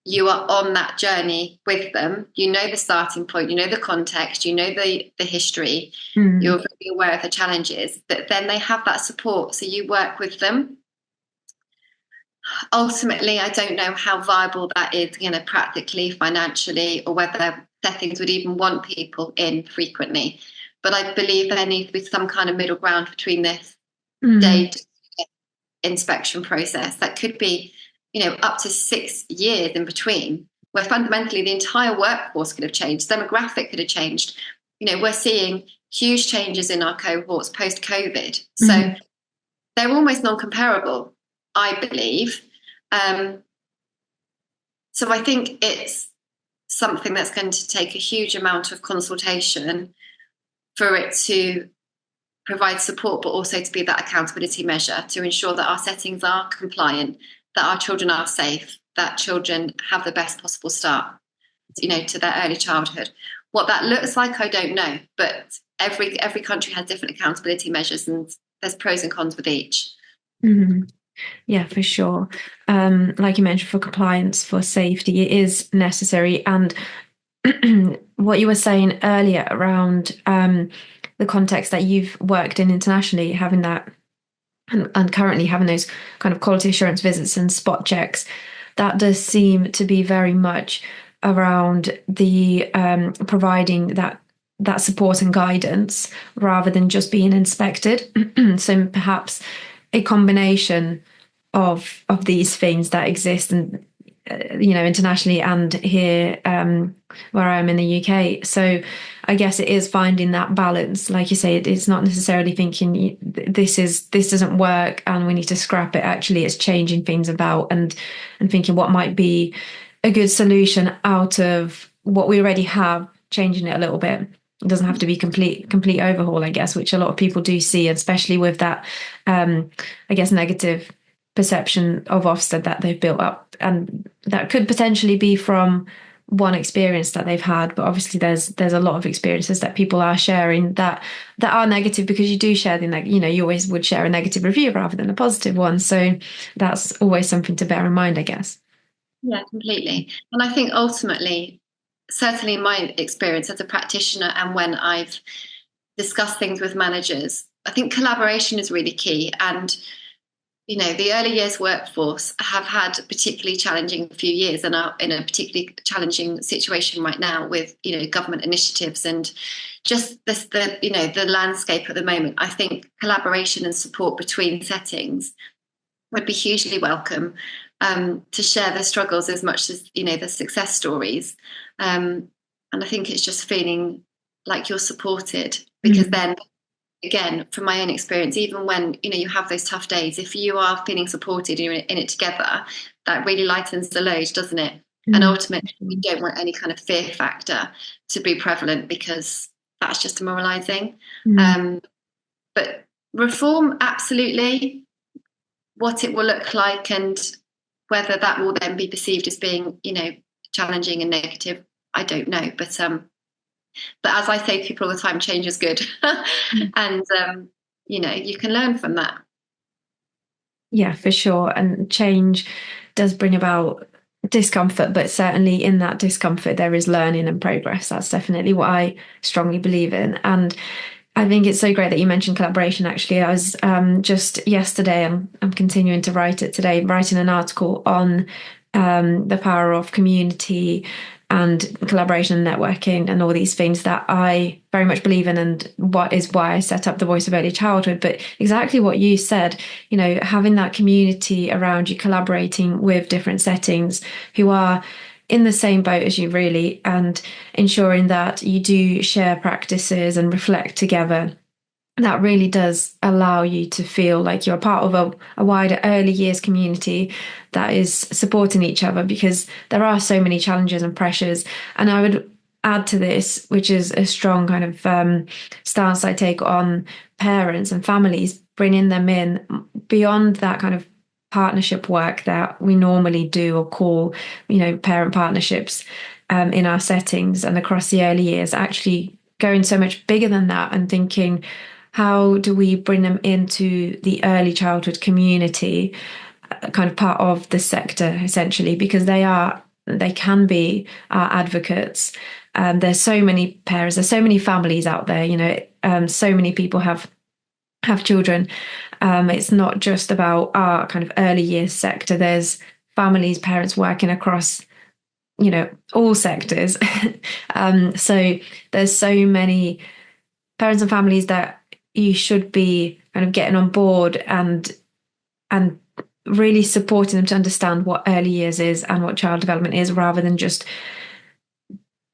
you are on that journey with them. You know the starting point, you know the context, you know the history, you're very aware of the challenges, but then they have that support, so you work with them. Ultimately, I don't know how viable that is, practically, financially, or whether settings would even want people in frequently. But I believe there needs to be some kind of middle ground between this day inspection process that could be, up to 6 years in between, where fundamentally the entire workforce could have changed, demographic could have changed. We're seeing huge changes in our cohorts post-COVID. So they're almost non-comparable, I believe. So I think it's something that's going to take a huge amount of consultation for it to provide support, but also to be that accountability measure to ensure that our settings are compliant, that our children are safe, that children have the best possible start, to their early childhood. What that looks like, I don't know, but every country has different accountability measures, and there's pros and cons with each. Yeah, for sure. Like you mentioned, for compliance, for safety, it is necessary. And what you were saying earlier around the context that you've worked in internationally, having that and currently having those kind of quality assurance visits and spot checks, that does seem to be very much around the providing that support and guidance rather than just being inspected. So perhaps a combination of these things that exist and internationally and here where I am in the UK. So I guess it is finding that balance. Like you say, it's not necessarily thinking this doesn't work and we need to scrap it. Actually, it's changing things about and thinking what might be a good solution out of what we already have, changing it a little bit. It doesn't have to be complete overhaul, I guess, which a lot of people do see, especially with that, I guess, negative perception of Ofsted that they've built up, and that could potentially be from one experience that they've had. But obviously, there's a lot of experiences that people are sharing that are negative, because you do share you always would share a negative review rather than a positive one. So that's always something to bear in mind, I guess. Yeah, completely. And I think ultimately, certainly in my experience as a practitioner and when I've discussed things with managers, I think collaboration is really key. And, the early years workforce have had a particularly challenging few years and are in a particularly challenging situation right now with, government initiatives and just the landscape at the moment. I think collaboration and support between settings would be hugely welcome. To share the struggles as much as the success stories, and I think it's just feeling like you're supported, because then again, from my own experience, even when you have those tough days, if you are feeling supported and you're in it together, that really lightens the load, doesn't it? And ultimately, we don't want any kind of fear factor to be prevalent, because that's just demoralizing. But reform, absolutely. What it will look like and whether that will then be perceived as being, challenging and negative, I don't know. But as I say to people all the time, change is good. And, you can learn from that. Yeah, for sure. And change does bring about discomfort, but certainly in that discomfort, there is learning and progress. That's definitely what I strongly believe in. And I think it's so great that you mentioned collaboration. Actually, I was just yesterday, I'm continuing to write it today, writing an article on the power of community and collaboration and networking and all these things that I very much believe in, and what is why I set up the Voice of Early Childhood. But exactly what you said, having that community around you, collaborating with different settings who are in the same boat as you, really, and ensuring that you do share practices and reflect together that really does allow you to feel like you're part of a wider early years community that is supporting each other, because there are so many challenges and pressures. And I would add to this, which is a strong kind of stance I take on parents and families, bringing them in beyond that kind of partnership work that we normally do or call, parent partnerships in our settings and across the early years, actually going so much bigger than that and thinking, how do we bring them into the early childhood community, kind of part of the sector essentially, because they can be our advocates. There's so many parents, there's so many families out there, so many people have children. It's not just about our kind of early years sector. There's families, parents working across, all sectors. So there's so many parents and families that you should be kind of getting on board and really supporting them to understand what early years is and what child development is, rather than just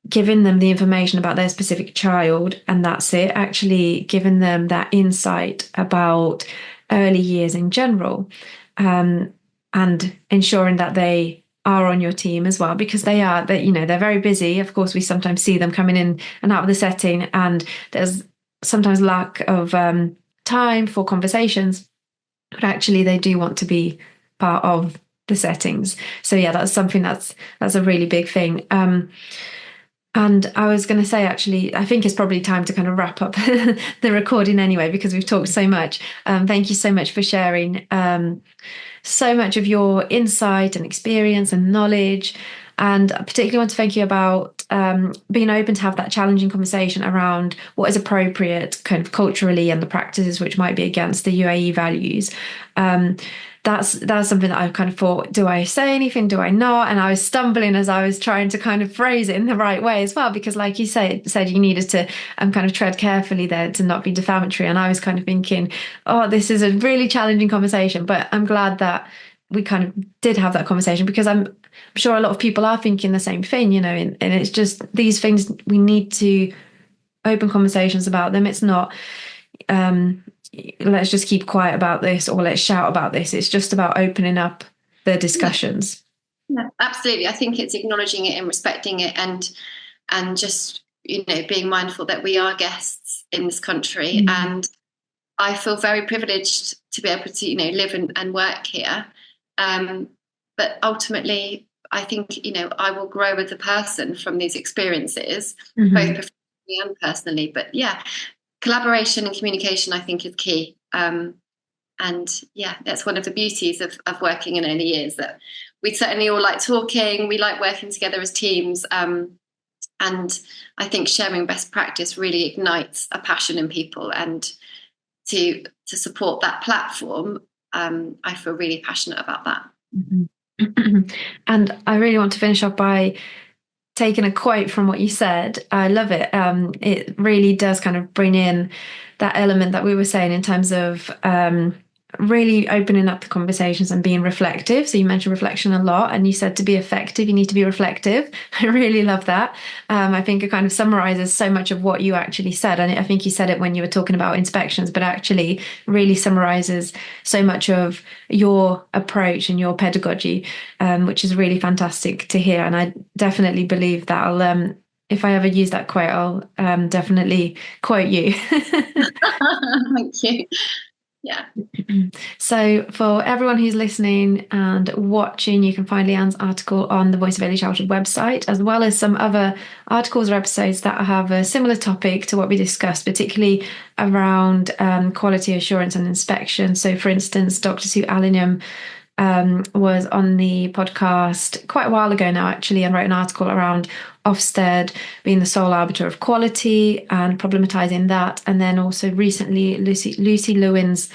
giving them the information about their specific child and that's it. Actually giving them that insight about early years in general, and ensuring that they are on your team as well, because they're very busy. Of course, we sometimes see them coming in and out of the setting, and there's sometimes lack of time for conversations, but actually they do want to be part of the settings. So yeah, that's something that's a really big thing. And I was going to say, actually, I think it's probably time to kind of wrap up the recording anyway, because we've talked so much. Thank you so much for sharing so much of your insight and experience and knowledge. And I particularly want to thank you about being open to have that challenging conversation around what is appropriate kind of culturally and the practices which might be against the UAE values. That's something that I've kind of thought, do I say anything? Do I not? And I was stumbling as I was trying to kind of phrase it in the right way as well, because like you said you needed to kind of tread carefully there to not be defamatory. And I was kind of thinking, oh, this is a really challenging conversation, but I'm glad that we kind of did have that conversation, because I'm sure a lot of people are thinking the same thing, and it's just these things, we need to open conversations about them. It's not let's just keep quiet about this or let's shout about this. It's just about opening up the discussions. Yeah, absolutely. I think it's acknowledging it and respecting it, and just being mindful that we are guests in this country. And I feel very privileged to be able to live and work here, but ultimately I think I will grow as a person from these experiences, both professionally and personally. But yeah, collaboration and communication, I think, is key. And yeah, that's one of the beauties of working in early years, that we certainly all like talking, we like working together as teams. And I think sharing best practice really ignites a passion in people. And to support that platform, I feel really passionate about that. And I really want to finish off by taking a quote from what you said. I love it. It really does kind of bring in that element that we were saying in terms of really opening up the conversations and being reflective. So you mentioned reflection a lot, and you said to be effective, you need to be reflective. I really love that. I think it kind of summarizes so much of what you actually said. And I think you said it when you were talking about inspections, but actually really summarizes so much of your approach and your pedagogy, which is really fantastic to hear. And I definitely believe that I'll, if I ever use that quote, I'll definitely quote you. Thank you. Yeah. So for everyone who's listening and watching, you can find Leanne's article on the Voice of Early Childhood website, as well as some other articles or episodes that have a similar topic to what we discussed, particularly around quality assurance and inspection. So for instance, Dr. Sue Allingham was on the podcast quite a while ago now, actually, and wrote an article around Ofsted being the sole arbiter of quality and problematizing that. And then also recently, Lucy Lewin's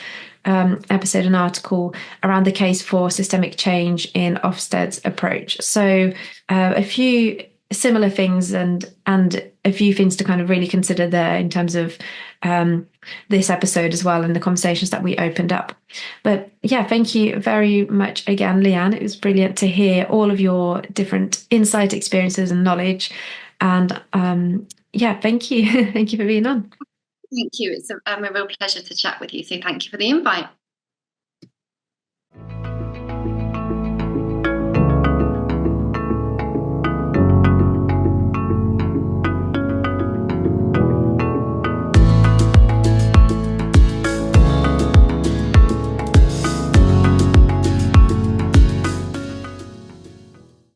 episode and article around the case for systemic change in Ofsted's approach. So a few similar things and a few things to kind of really consider there in terms of this episode as well, and the conversations that we opened up. But yeah, thank you very much again, Leanne. It was brilliant to hear all of your different insight, experiences and knowledge. And yeah, thank you. Thank you for being on. Thank you. It's a real pleasure to chat with you. So thank you for the invite.